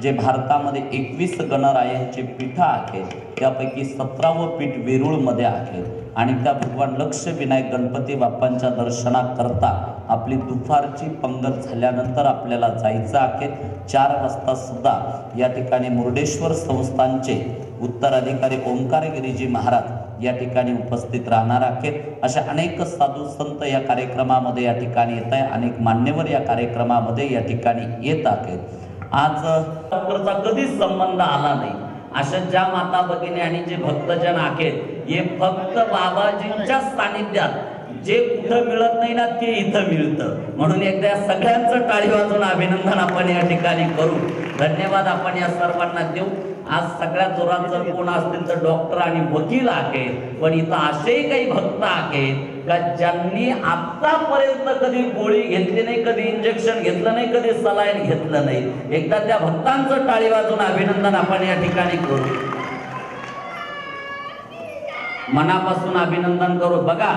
[SPEAKER 8] जे भारतामध्ये 21 गणरायांचे पीठ आहेत, त्यापैकी 17वं पीठ वेरूळमध्ये आहे. आणि त्या भगवान लक्ष विनायक गणपती बाप्पांच्या दर्शनाकरता आपली दुपारची पंगत झाल्यानंतर आपल्याला जायचं आहे. 4 वाजता सुद्धा या ठिकाणी मुर्डेश्वर संस्थानचे उत्तराधिकारी ओंकारगिरीजी महाराज या ठिकाणी उपस्थित राहणार आहेत. अशा अनेक साधू संत या कार्यक्रमामध्ये या ठिकाणी येत आहे, अनेक मान्यवर या कार्यक्रमामध्ये या ठिकाणी येत आहेत. आज डॉक्टरचा कधीच संबंध आला नाही. अशा ज्या माता भगिनी आणि जे भक्तजन आहेत, हे फक्त बाबाजींच्या सानिध्यात जे कुठं मिळत नाही ना ते इथं मिळतं. म्हणून एकदा या सगळ्यांचं टाळी वाजून अभिनंदन आपण या ठिकाणी करू. धन्यवाद आपण या सर्वांना देऊ. आज सगळ्यात जोरात जर कोण असतील तर डॉक्टर आणि वकील आहेत, पण इथं असेही काही भक्त आहेत का ज्यांनी आतापर्यंत कधी गोळी घेतली नाही, कधी इंजेक्शन घेतलं नाही, कधी सलाईन घेतलं नाही. एकदा त्या भक्तांचं टाळी वाजून अभिनंदन आपण या ठिकाणी करू. मनापासून अभिनंदन करू. बघा,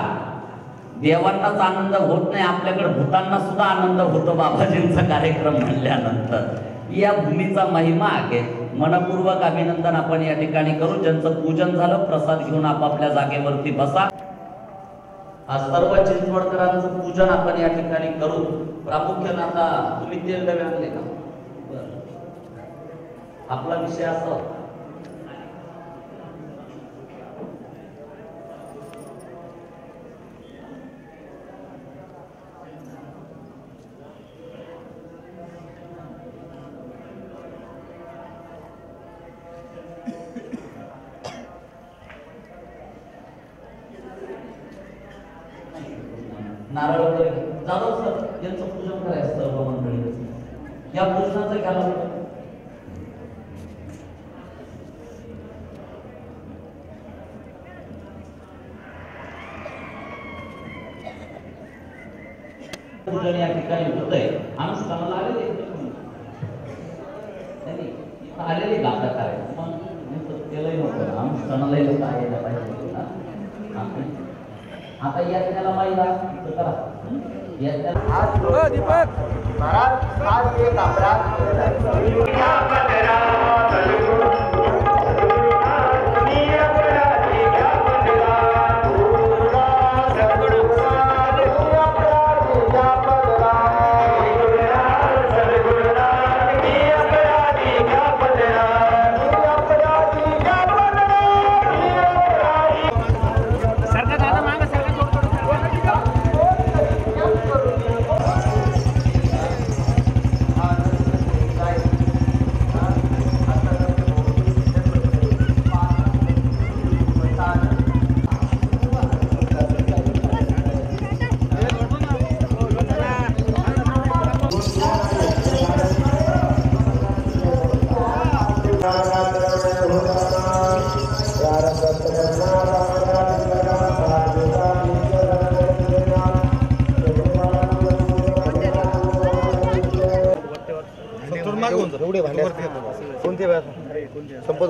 [SPEAKER 8] देवांनाच आनंद होत नाही, आपल्याकडे भूतांना सुद्धा आनंद होतो बाबाजींचा कार्यक्रम म्हणल्यानंतर. या भूमीचा महिमा आहे. मनपूर्वक अभिनंदन आपण या ठिकाणी करू. ज्यांचं पूजन झालं, प्रसाद घेऊन आपापल्या जागेवरती बसा. आज सर्व चिंचवडकरांचं पूजन आपण या ठिकाणी करू. प्रामुख्याने आता तुम्ही तेल डबे आणले का? आपला विषय असा नारळ वगैरे जाधव सर यांचं पूजन करायचं सर्व मंडळी. या पूजनाचं घ्यायला पूजन या ठिकाणी होत आहे. अनुष्ठानाला आलेले आलेले गाता कार्यक्रम केलंही नव्हतं. अनुष्ठानाला यायला पाहिजे. आता यातल्याला माहिती करा.
[SPEAKER 2] दीपक महाराज आज
[SPEAKER 5] एवढे भांडे कोणते संपत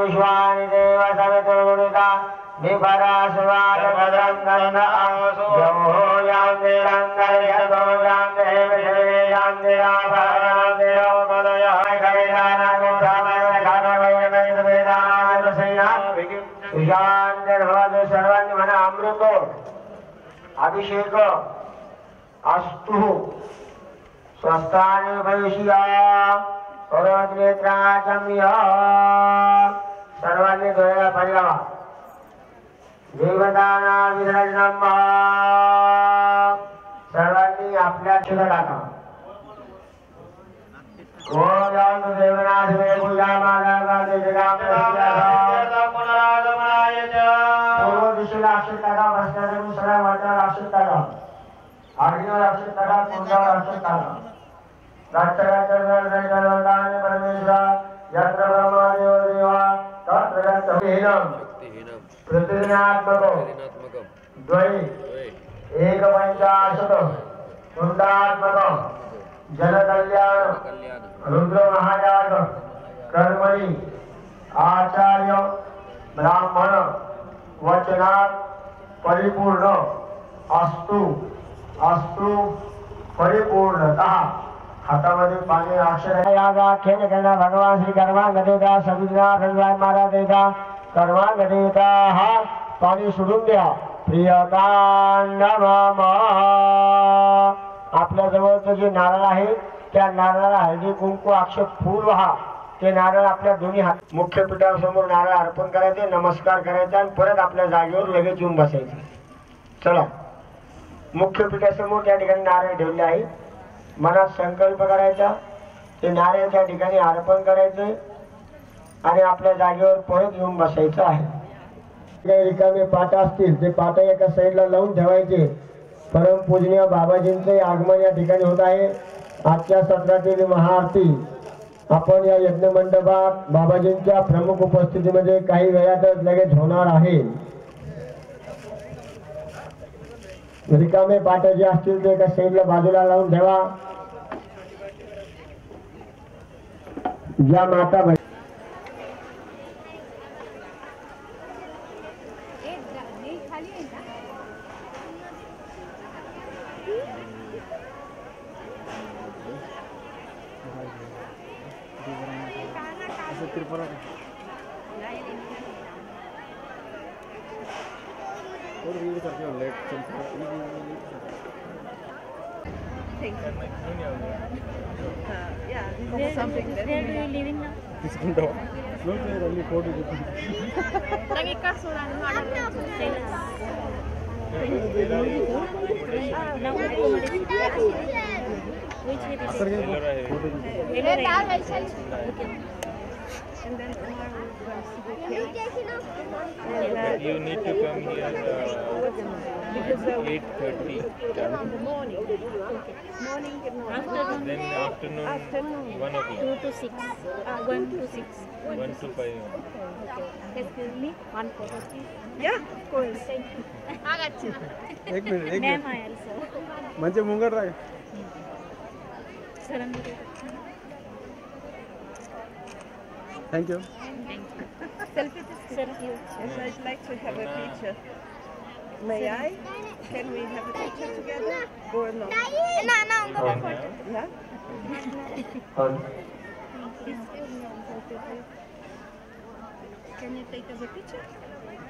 [SPEAKER 2] विश्वानि देव सवितुर्गुणिता विपराशवाद भद्रं गन्ध आंसो यां देरं करियतो यां देव शरीरे यां देवाभरणं देव मदय करिदाना गोधामय खानवय वेदानाय रसैना विशांतिर्भवतु सर्वं मन अमृतो अभिषेक अस्तु स्वस्थानि भविष्या सर्वनेत्राचम्य सर्वांनी डोळ्याला पाणी लावा देवताना विसर्जनम सर्वांनी आपल्या शुद्ध टाका ओम जांतु देवनाथ मे पूजा मागा गाते जगाम पूर्व दिशेला अक्षत टाका भ्रष्टाचार दुसऱ्या वाट्यावर अक्षत टाका आग्नेवर अक्षत टाका कुंडावर अक्षत टाका राष्ट्रराष्ट्रवर्गाने परमेश्वरा यत्र ब्रह्मदेव देवा तत्र तत्हीनम प्रतिदिनात्मकं द्वै एकपंचाशतं कुंडात्मकं जनकल्याण रुद्र महायाग कर्मणि आचार्य ब्राह्मण वचनात् परिपूर्ण अस्तु अस्तु परिपूर्णतः हातामध्ये पाणी अक्षर यागा खेळ करना भगवान श्री कर्मांगदेता सविद्रा भगवान महाराज देता कर्मांगदेता हा पाणी सोडून द्या प्रियकांडमम आपल्या जवळचं जे नारळ आहे त्या नारळाला हळदी कुंकू अक्षत फूल वाहा ते नारळ आपल्या दोन्ही हात मुख्य पीठासमोर नारळ अर्पण करायचे नमस्कार करायचा आणि परत आपल्या जागेवर लगेच येऊन बसायचे चला मुख्य पीठासमोर त्या ठिकाणी नारळ ठेवले आहे मनात संकल्प करायचा ते नारळ त्या ठिकाणी अर्पण करायचे आणि आपल्या जागेवर परत येऊन बसायचं आहे काही रिकामे पाट असतील ते पाट एका साईडला लावून ठेवायचे परमपूजनीय बाबाजींचे आगमन या ठिकाणी होत आहे आजच्या सत्रातील महाआरती आपण या यज्ञ मंडपात बाबाजींच्या प्रमुख उपस्थितीमध्ये काही वेळातच लगेच होणार आहे रिकामे पाट जे असतील ते एका साईडला बाजूला लावून ठेवा ज्या माता
[SPEAKER 6] Yeah, this is something that where do you living now?
[SPEAKER 4] This window. Look there only 4
[SPEAKER 6] Lagi kasuran now and then tomorrow we're going to see the cake.
[SPEAKER 3] You need to come here
[SPEAKER 6] Because
[SPEAKER 3] 8:30.
[SPEAKER 6] in the morning. Morning. Afternoon.
[SPEAKER 3] Then afternoon 1 o'clock.
[SPEAKER 6] 2 to 6. 1 to 6.
[SPEAKER 3] 1 to 5.
[SPEAKER 6] Okay. Excuse me. 1 photo, please. Yeah, of course. Thank you.
[SPEAKER 4] एक minute
[SPEAKER 6] Ma'am, I also.
[SPEAKER 4] म्हणजे मुंगट राग Thank you.
[SPEAKER 6] Selfie.
[SPEAKER 12] Yes, I'd like to have a picture. May I? Can we have a picture together? Or no?
[SPEAKER 6] No, go for it.
[SPEAKER 12] Yeah? Can you take us a picture?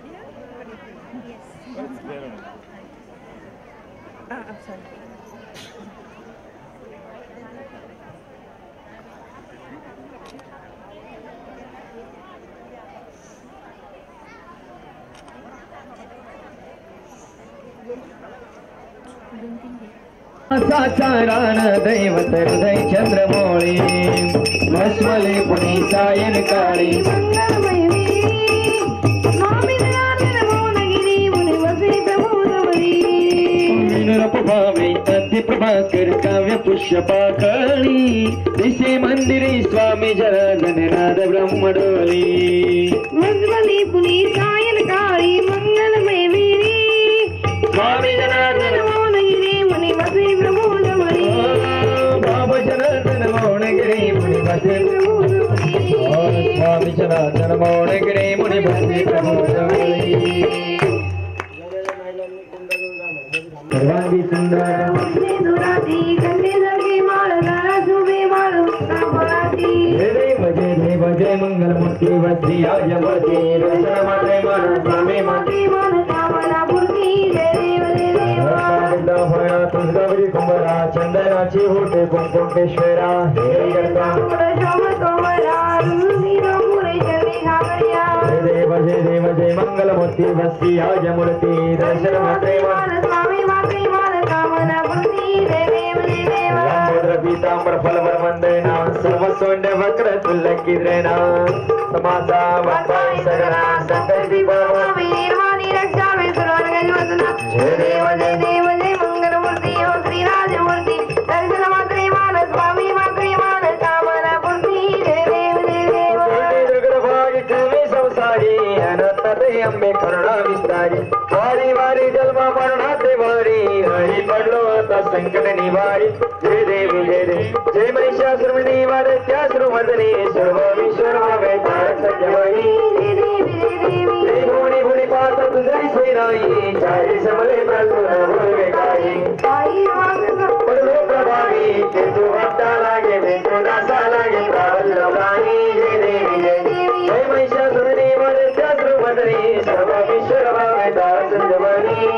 [SPEAKER 12] Yeah? Yes. I'm sorry.
[SPEAKER 13] साचारान दैवत हृदय चंद्रमोळी भस्मले पुणी सायन काळी भावे अद्य प्रभाकर काव्य पुष्य पाकळी दिसे मंदिरी स्वामी जनार्दन नाद ब्रह्मडोली
[SPEAKER 14] भस्मले पुणी सायन काळी मंगलमय वीरी
[SPEAKER 13] स्वामी जनार्दन बाबा जनार्दन मौनगिरी मुनि बसे स्वामी जनार्दन मौनगिरी मुनि बसे सर्वांगी सुंदर जय देव जय मंगल मूर्ति वस्ती आजमती दर्शन मात्रे मन स्वामी माती तुळजाभरी कुंभरा चंदनाची होते कुंकुमेश्वरा हे जय देव जय मंगल मूर्ति वस्ती आज मूर्ति दर्शन मात्रे लंबोदर पीतांबर फलवर वंदना सर्व सोंड वक्र तुल्लकिद्रेना समासा वक्ताय सगरा संकल्पी भवामी निर्वाणी रक्षावे सर्वांगजवदना जय देव जय मंगलमूर्ति ओ श्री राजमूर्ति दर्शन मात्रे मान स्वामी मात्रे मान कामना पूर्ति जय देव दुर्गभागी कवी संसारी अनंतते अंबे करुणा विस्तारी वारी वारी जन्मा मरणाते वारी हरी पडलो आता संकट निवारी जय देव जय महिषासुरमर्दिनी वादत्यासुरमर्दिनी सर्व विश्वर भावे तारक सत्यवाणी जय भुवनी भुवनी पात तुझरी सोयराई चारी समले प्रसन्न भुलवे काही पडलो प्रभावी केतु भक्ता लागे भेटू दासा लागे प्रावल्लभानी जय देवी जय महिषासुरमर्दिनी वादत्यासुरमर्दिनी सर्व विश्वर भावे तारक सत्यवाणी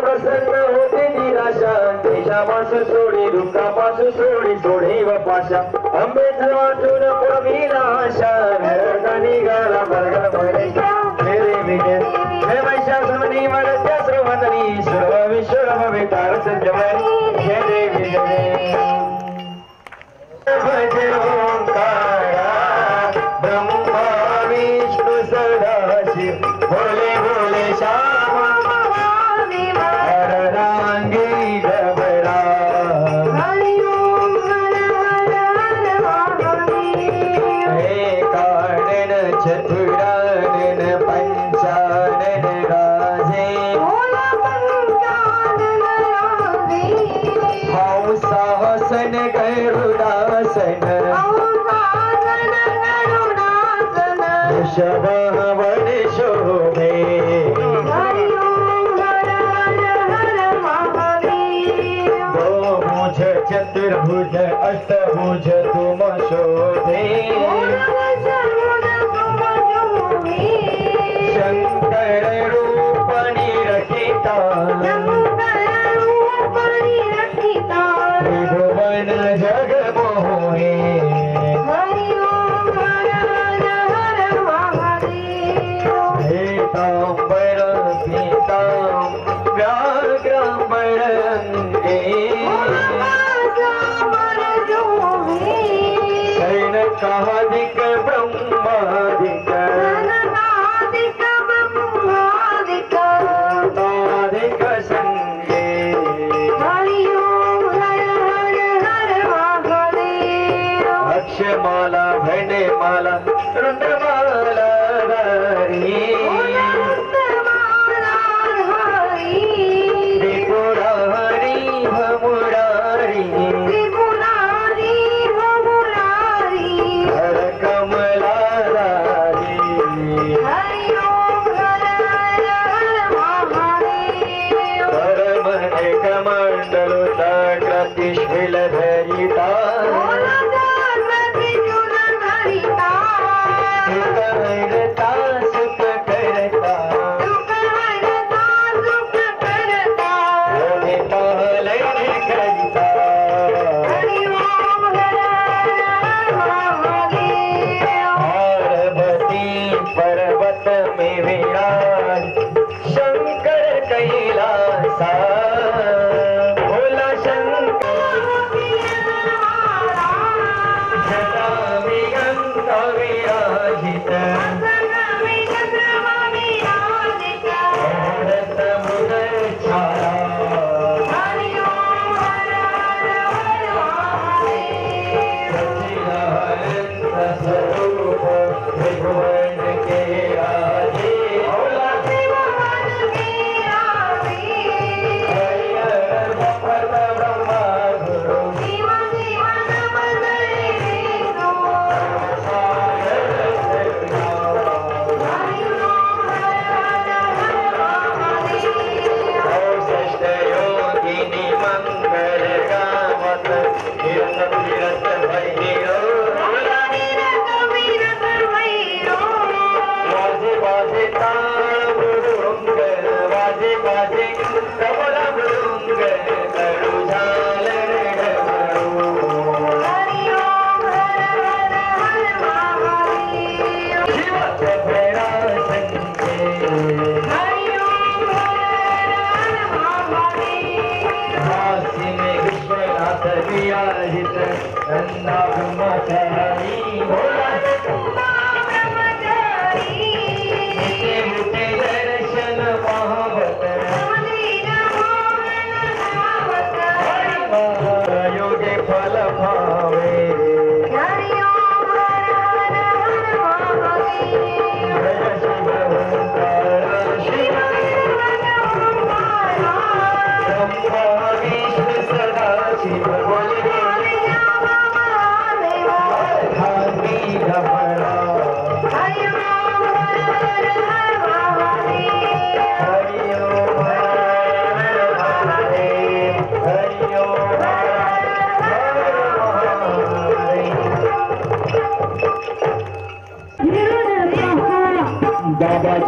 [SPEAKER 13] प्रसन्न होते निराशा देशापासून सोडी दुःखापासून सोडी सोडे व पाशा अंबेच वाटून पुरविला आशा निरता निघाला बरगड मरेशा मेरे विजय जय महिषासुरमर्दिनी वादत्यासुरमर्दिनी सर्व विश्वर भवे तारक सत्यवाणी जय देवी जय भजे ओंकारा ब्रह्मा विष्णु सदाशिव भोले भोले श्यामा रांगी गबरा एकानन चतुरानन पंचानन राजे हंसासन गरुडासन वृषभावन शोभे चतुर्भुज अष्टभुज तुम शोभे शंकर रूपणी रखिता त्रिभुवन जग मोहे पीतांबर पीतां व्याघ्रांबर अंगे सैनकादिक ब्रह्मादिक तादिक संगे अक्षमाला भंडेमाला रुद्रमाला धारी त्रिपुरारी भमुरारी हरकम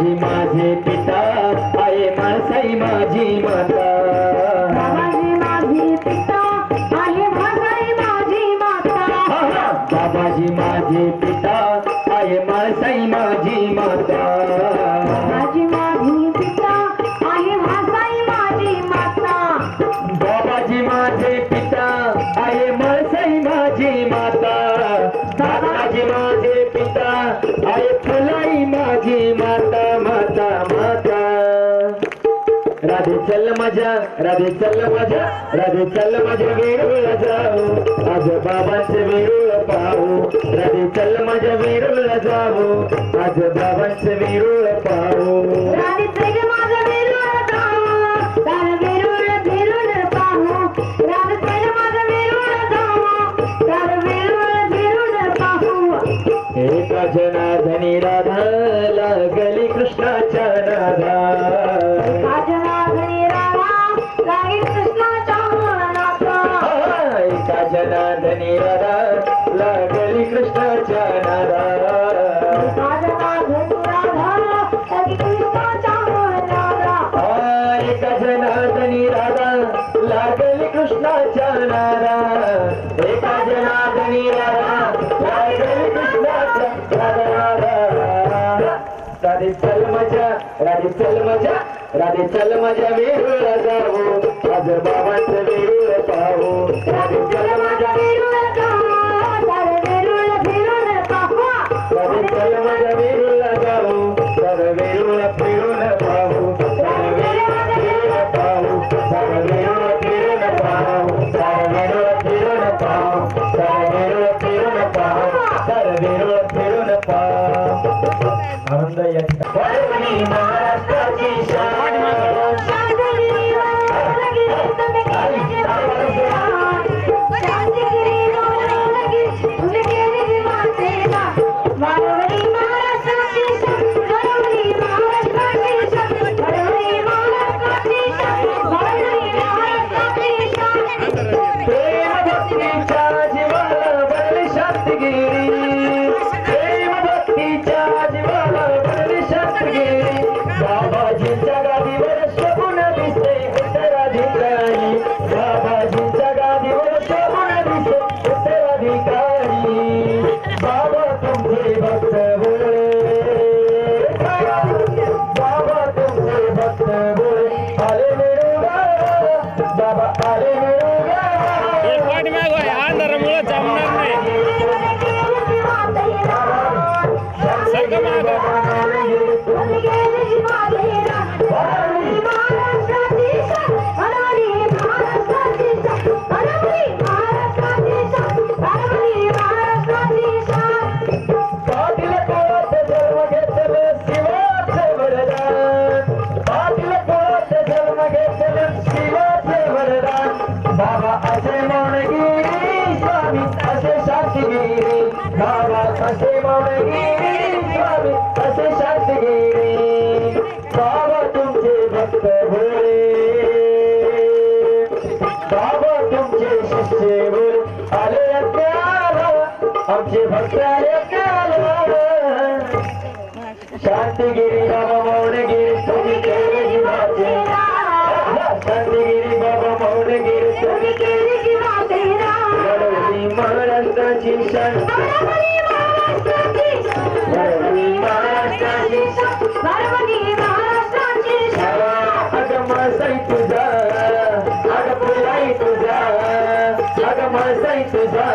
[SPEAKER 13] बाबाजी माझे पिता आहे माळसाई माझी माता
[SPEAKER 14] बाबाजी माझे पिता आहे माळसाई माझी माता
[SPEAKER 13] बाबाजी माझे पिता आहे माळसाई माझी माता
[SPEAKER 14] बाबाजी माझे पिता आहे माळसाई माझी माता
[SPEAKER 13] बाबाजी माझे पिता आहे माळसाई माझी माता बाबाजी माझे पिता आहे फुलाई माझी माता माता माता राधे चल माझ्या राधे चल माझ्या राधे चल माझ्या वेरूळ जाऊ आज बाबांचे वेरूळ पाहू राधे चल माझ्या वेरूळ जाऊ आज बाबांचे वेरूळ पाहू
[SPEAKER 14] राधे चल माझ्या वेरूळ जाऊ तार वेरूळ फिरून पाहू राधे चल माझ्या वेरूळ जाऊ तार वेरूळ फिरून पाहू
[SPEAKER 13] एका जनार्दनी राधा लागली कृष्णाच्या नादा
[SPEAKER 14] एका जनार्दनी राधा लागली कृष्णाच्या नादा
[SPEAKER 13] एका जनार्दनी राधा लागली कृष्णाच्या नादा
[SPEAKER 14] एका जनार्दनी राधा लागली कृष्णाच्या नादा
[SPEAKER 13] एका जनार्दनी राधा लागली कृष्णाच्या नादा एका जनार्दनी राधा लागली कृष्णाच्या नादा राधे चल माझ्या राधे चल माझ्या राधे चल माझ्या वेरूळ जाऊ आज बाबांचं वेरूळ पाहू राधे चल माझ्या
[SPEAKER 14] वेरूळ जाऊ तार वेरूळ फिरून पाहू
[SPEAKER 13] राधे चल माझ्या वेरूळ जाऊ तर वेरूळ फिरून पाहू तर वेरूळ फिरून पाहू तर वेरूळ फिरून पाहू तर वेरूळ फिरून पाहू तर वेरूळ फिरून पाहू तर वेरूळ फिरून पाहू आनंद या ठिकाणी महाराष्ट्राची शान बाबाजींच्या गादीवर शोभून दिसते उत्तराधिकारी बाबाजींच्या गादीवर शोभून दिसते उत्तराधिकारी बाबा तुमचे भक्त बोले बाबा तुमचे भक्त बोले आले मेरुगा बाबा आले मेरुगा
[SPEAKER 3] अंधारामुळे जमणार नाही
[SPEAKER 13] बाबा असे मौनगिरी स्वामी असे शांतगिरी बाबा असे मौनगिरी स्वामी असे शांतगिरी बाबा तुमचे भक्त भोळे बाबा तुमचे शिष्य बोल आले अज्ञाला आमचे भक्त आले अज्ञाला शांतगिरी बाबा मौनगिरी तुम्ही केले जीवाचे शांतगिरी बाबा मौनगिरी तुम्ही केले जीवाचे घडवली महाराष्ट्राची शान घडवली महाराष्ट्राची शान अगं मासाई तुझा अगं फुलाई तुझा अगं मासाई तुझा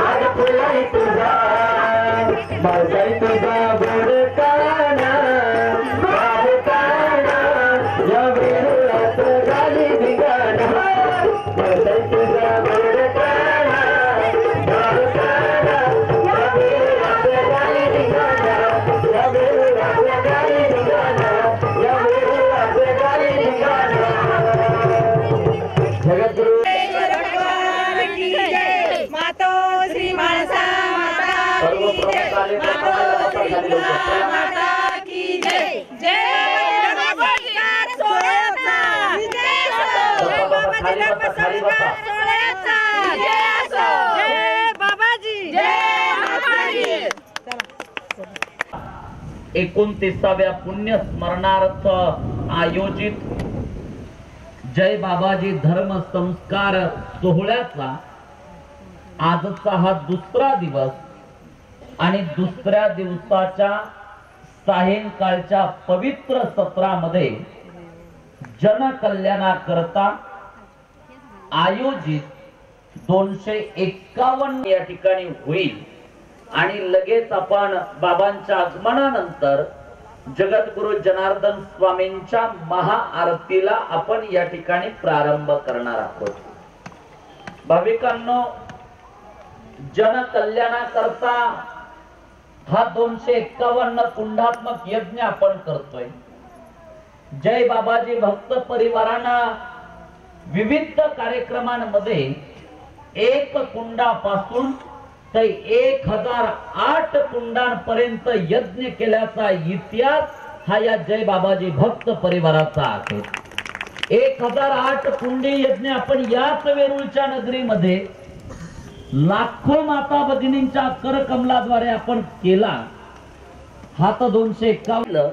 [SPEAKER 13] अगं फुलाई तुझा मासाई तुझा गोड काना बाबू काना या वेरूळात गाली धिंगाणा मासाई तुझा गोड काना बाबू काना या वेरूळात गाली धिंगाणा या वेरूळात गाली धिंगाणा या वेरूळात गाली धिंगाणा जगद्गुरु
[SPEAKER 6] मातो श्री माळसा माता की जय जय
[SPEAKER 8] 29व्या पुण्य स्मरणार्थ आयोजित जय बाबाजी धर्म संस्कार सोहळ्याचा आजचा हा दुसरा दिवस आणि दुसऱ्या दिवसाच्या सायंकाळच्या पवित्र सत्रामध्ये जनकल्याणाकरता आयोजित 251 या ठिकाणी होईल आणि लगेच आपण बाबांच्या आगमनानंतर जगद्गुरु जनार्दन स्वामींच्या महाआरतीला आपण या ठिकाणी प्रारंभ करणार आहोत. भाविकांनो, जनकल्याणाकरता हा 251 कुंडात्मक यज्ञ आपण करतोय. जय बाबाजी भक्त परिवारांना विविध कार्यक्रमांमध्ये 1 कुंडापासून ते 1008 कुंडांपर्यंत यज्ञ केल्याचा इतिहास हा या जय बाबाजी भक्त परिवाराचा आहे. 1008 कुंडी यज्ञ आपण याच वेरूळच्या नगरीमध्ये लाखो माता भगिनींच्या करकमलाद्वारे आपण केला. हा तर 251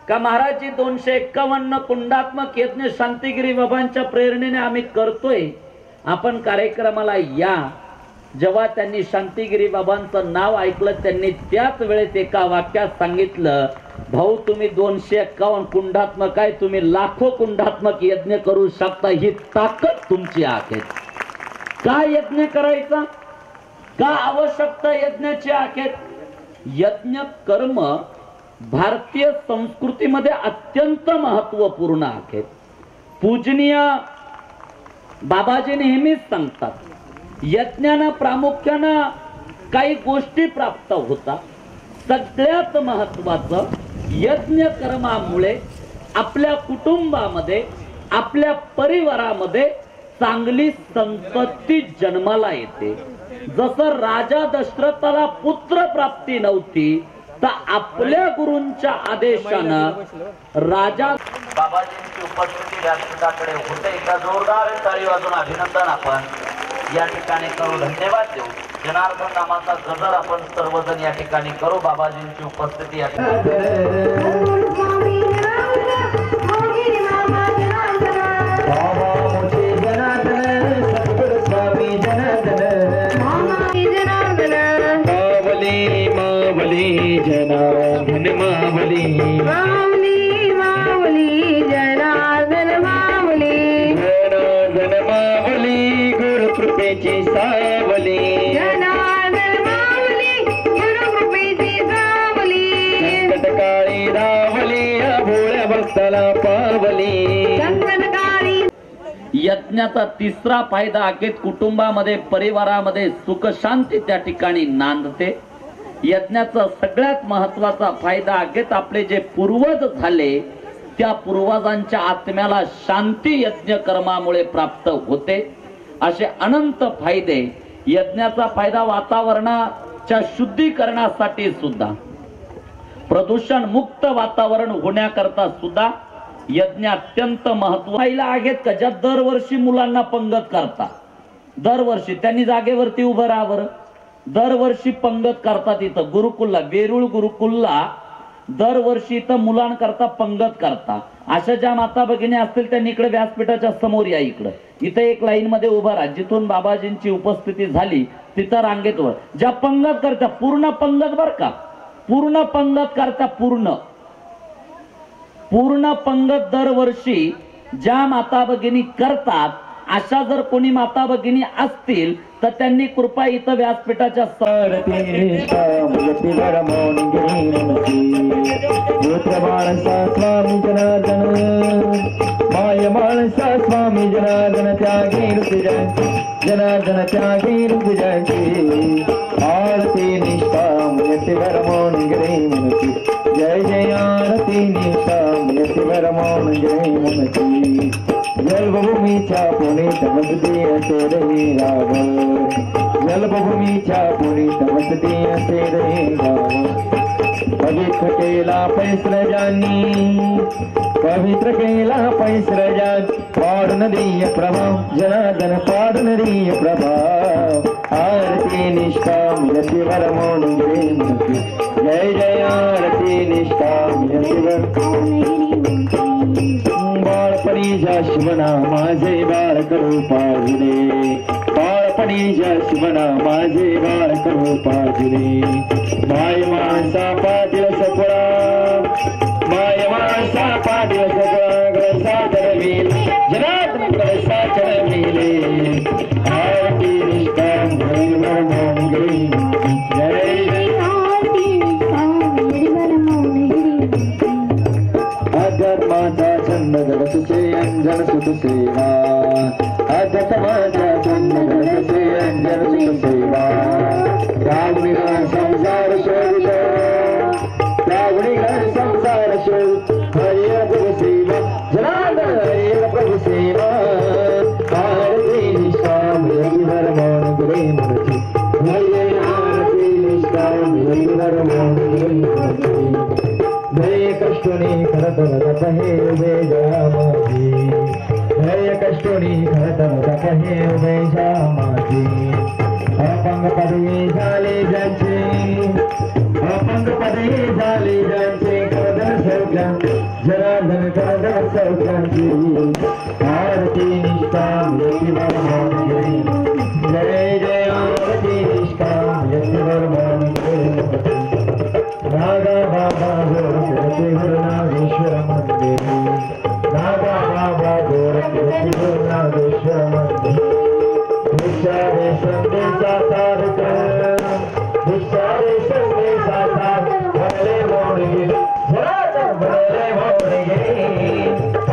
[SPEAKER 8] का महाराजची 251 कुंडात्मक यज्ञ शांतिगिरी बाबांच्या प्रेरणेने आम्ही करतोय. आपण कार्यक्रमाला या. जेव्हा त्यांनी शांतिगिरी बाबांचं नाव ऐकलं त्यांनी त्याच वेळेस एका वाक्यात सांगितलं, भाऊ तुम्ही 251 कुंडात्मक आहे, तुम्ही लाखो कुंडात्मक यज्ञ करू शकता, ही ताकद तुमची आहे. का यज्ञ करायचा, का आवश्यकता यज्ञाची आहे? यज्ञ कर्म भारतीय संस्कृतीमध्ये अत्यंत महत्वपूर्ण आहे. पूजनीय बाबाजी नेहमीच सांगतात, यज्ञानं प्रामुख्यानं काही गोष्टी प्राप्त होतात. सगळ्यात महत्वाचं यज्ञ कर्मामुळे आपल्या कुटुंबामध्ये आपल्या परिवारामध्ये चांगली संपत्ती जन्माला येते. जसं राजा दशरथाला पुत्र प्राप्ती नव्हती तर आपल्या गुरूंच्या आदेशानं राजा
[SPEAKER 15] बाबाजींची उपस्थिती व्यासपीठाकडे होते. एका जोरदार टाळी वाजून अभिनंदन आपण या ठिकाणी करू, धन्यवाद देऊ. जनार्दन नामाचा गजर आपण सर्वजण या ठिकाणी करू. बाबाजींची उपस्थिती या
[SPEAKER 13] मावली जनार्दन मावली मावली मावली जनार्दन मावली जनार्दन मावली गुरुकृपेची सावली जनार्दन मावली गुरुकृपेची सावली संकटकाळी रावली भोळ्या भक्ताला पावली संकटकाळी.
[SPEAKER 8] यज्ञाचा तिसरा फायदा आहे कुटुंबामध्ये परिवारामध्ये सुख शांती त्या ठिकाणी नांदते. यज्ञाचा सगळ्यात महत्वाचा फायदा आहे आपले जे पूर्वज झाले त्या पूर्वजांच्या आत्म्याला शांती यज्ञ कर्मामुळे प्राप्त होते. असे अनंत फायदे. यज्ञाचा फायदा वातावरणाच्या शुद्धीकरणासाठी सुद्धा, प्रदूषण मुक्त वातावरण होण्याकरता सुद्धा यज्ञ अत्यंत महत्त्वाचा आहेत. का ज्या दरवर्षी मुलांना पंगत करतात, दरवर्षी त्यांनी जागेवरती उभं राहावं, दरवर्षी पंगत करतात. इथं गुरुकुलला, वेरूळ गुरुकुलला दरवर्षी इथं मुलांकरता पंगत करतात. अशा ज्या माता भगिनी असतील त्यांनी इकडे व्यासपीठाच्या समोर या. इथं एक लाईन मध्ये उभा राहा. जिथून बाबाजींची उपस्थिती झाली तिथं रांगेत वर ज्या पंगत करता, पूर्ण पंगत बर का, पूर्ण पंगत करता, पूर्ण पंगत दरवर्षी ज्या माता भगिनी करतात अशा जर कोणी माता भगिनी असतील तर त्यांनी कृपा इथं व्यासपीठाच्या
[SPEAKER 13] स्वामी जनार्दन माय माणसा स्वामी जनार्दन त्यागी जनार्दन त्यागी रुपजाची आरती निष्काम यतिवर मौन गिरी मनची जय जय आरती निष्काम यतिवर मौन गिरी मनची जलभूमीच्या पुनीत वसती असे रे राव जलभूमीच्या पुनीत वसती असे रे राव पवित्र केला पैसरजानी पवित्र केला पैसरजान पाडून देय प्रभाव जनार्दन पाडून देय प्रभाव आरती निष्काम यतिवर मौन जय जय आरती निष्काम यतिवर बाळपणीच्या शिवना माझे बाळ करू पाजले बाळपणीच्या शिवना माझे बाळ करू पाजले माय माणसा पाटील सफळा माय माणसा पाटील सफळा गळसा चढविल जनार्दन गळसा चढविले आरती निष्काम हरिवर मौन गिरी जय जय अध्यात्माचा छंद गरजसे अंजन सुत सेवा अध्यात्माचा छंद गरजसे अंजन सुत सेवा रावणीला संसार शोध रावणीला संसार शोध हरिय प्रभु सेवा जनार्दन हरिय प्रभु सेवा आरती निष्काम हरिवर मौन गिरे मनची हरिय आरती निष्काम हरिवर मौन गिरे मनची जय कष्टोनी खरतर तपहे उभे जामाजी जय कष्टोनी खरतर तपहे उभे जामाजी अपंग पदवी झाले ज्यांचे अपंग पदवी झाले ज्यांचे करदर सौख्या जनार्दन करदर सौख्यांची आरती निष्काम यतिवर मौन गिरी जय जय आरती निष्काम यतिवर मौन गिरी नागा बाबा गोरखी गुरुनागेश्वर मंदिर नागा बाबा गोरखी गुरुनागेश्वर मंदिर भिक्षावे संदेशा सारक भिक्षावे संदेशा सारक बनले मोडगे जनार्दन बनले मोडगे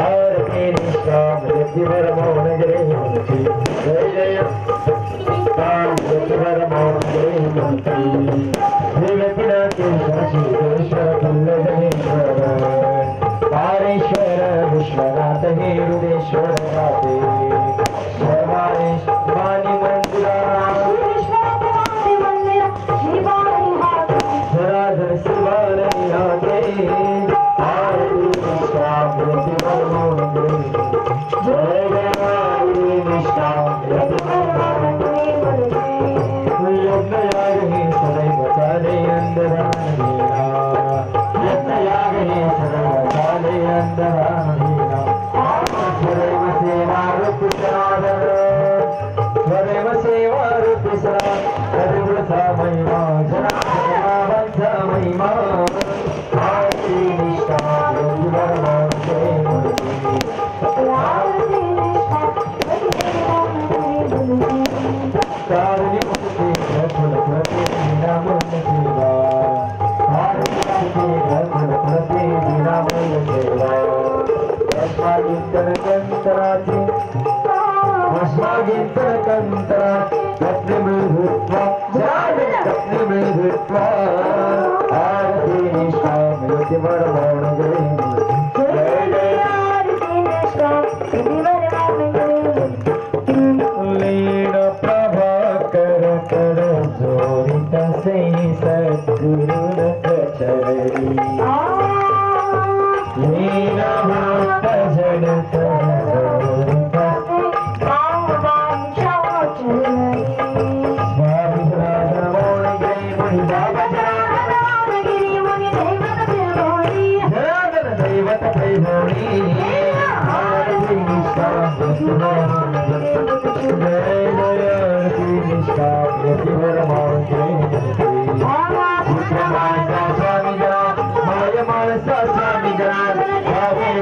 [SPEAKER 13] आरती निष्काम यतिवर मौन गिरे मनची जय जय काम यतिवर मौन गिरे मनची पारेश्वर विश्वनाथ हे हृदेश्वर राते सर्वाणेश वाणी मंदिरा जनार्दन शिवानी राते आरती निष्काम यतिवर मौन गिरे जय जय आरती निष्काम यतिवर मौन गिरे यज्ञ याग हे सदैव चाले अंधरानीला यज्ञ याग हे सदैव चाले अंधरानीला सदैव सेवा रूपी सनातन सदैव सेवा रूपी सनातन सदैवचा महिमा जनार्दनाचा महिमा आरती निष्काम यतिवर मौन गिरे आरती निष्काम यतिवर मौन गिरे कारणी मुक्ती घरकुल प्रति विनामूल्य सेवा कारणी मुक्ती घरकुल प्रति विनामूल्य सेवा अस्मागितर कंतराची अस्मागितर कंतराची रत्न मिळूत्वा रत्न मिळूत्वा आरती निष्काम यतिवर मौन गिरे जय जय आरती निष्काम यतिवर मौन गिरे लीन प्रभाकर कर जोरित से सद्गुरु कचरी लीन भक्त जन जोरित स्वामी जनार्दन मौन गिरे मुनि बाबा जनार्दन दैवत वैभवी आरती निष्काम यतिवर मौन गिरे जय जय आरती निष्काम यतिवर मौन गिरे माणसा स्वामी जना माय माणसा स्वामी जना भावे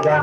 [SPEAKER 13] तुझ्या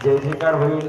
[SPEAKER 2] जय जयकार होईल.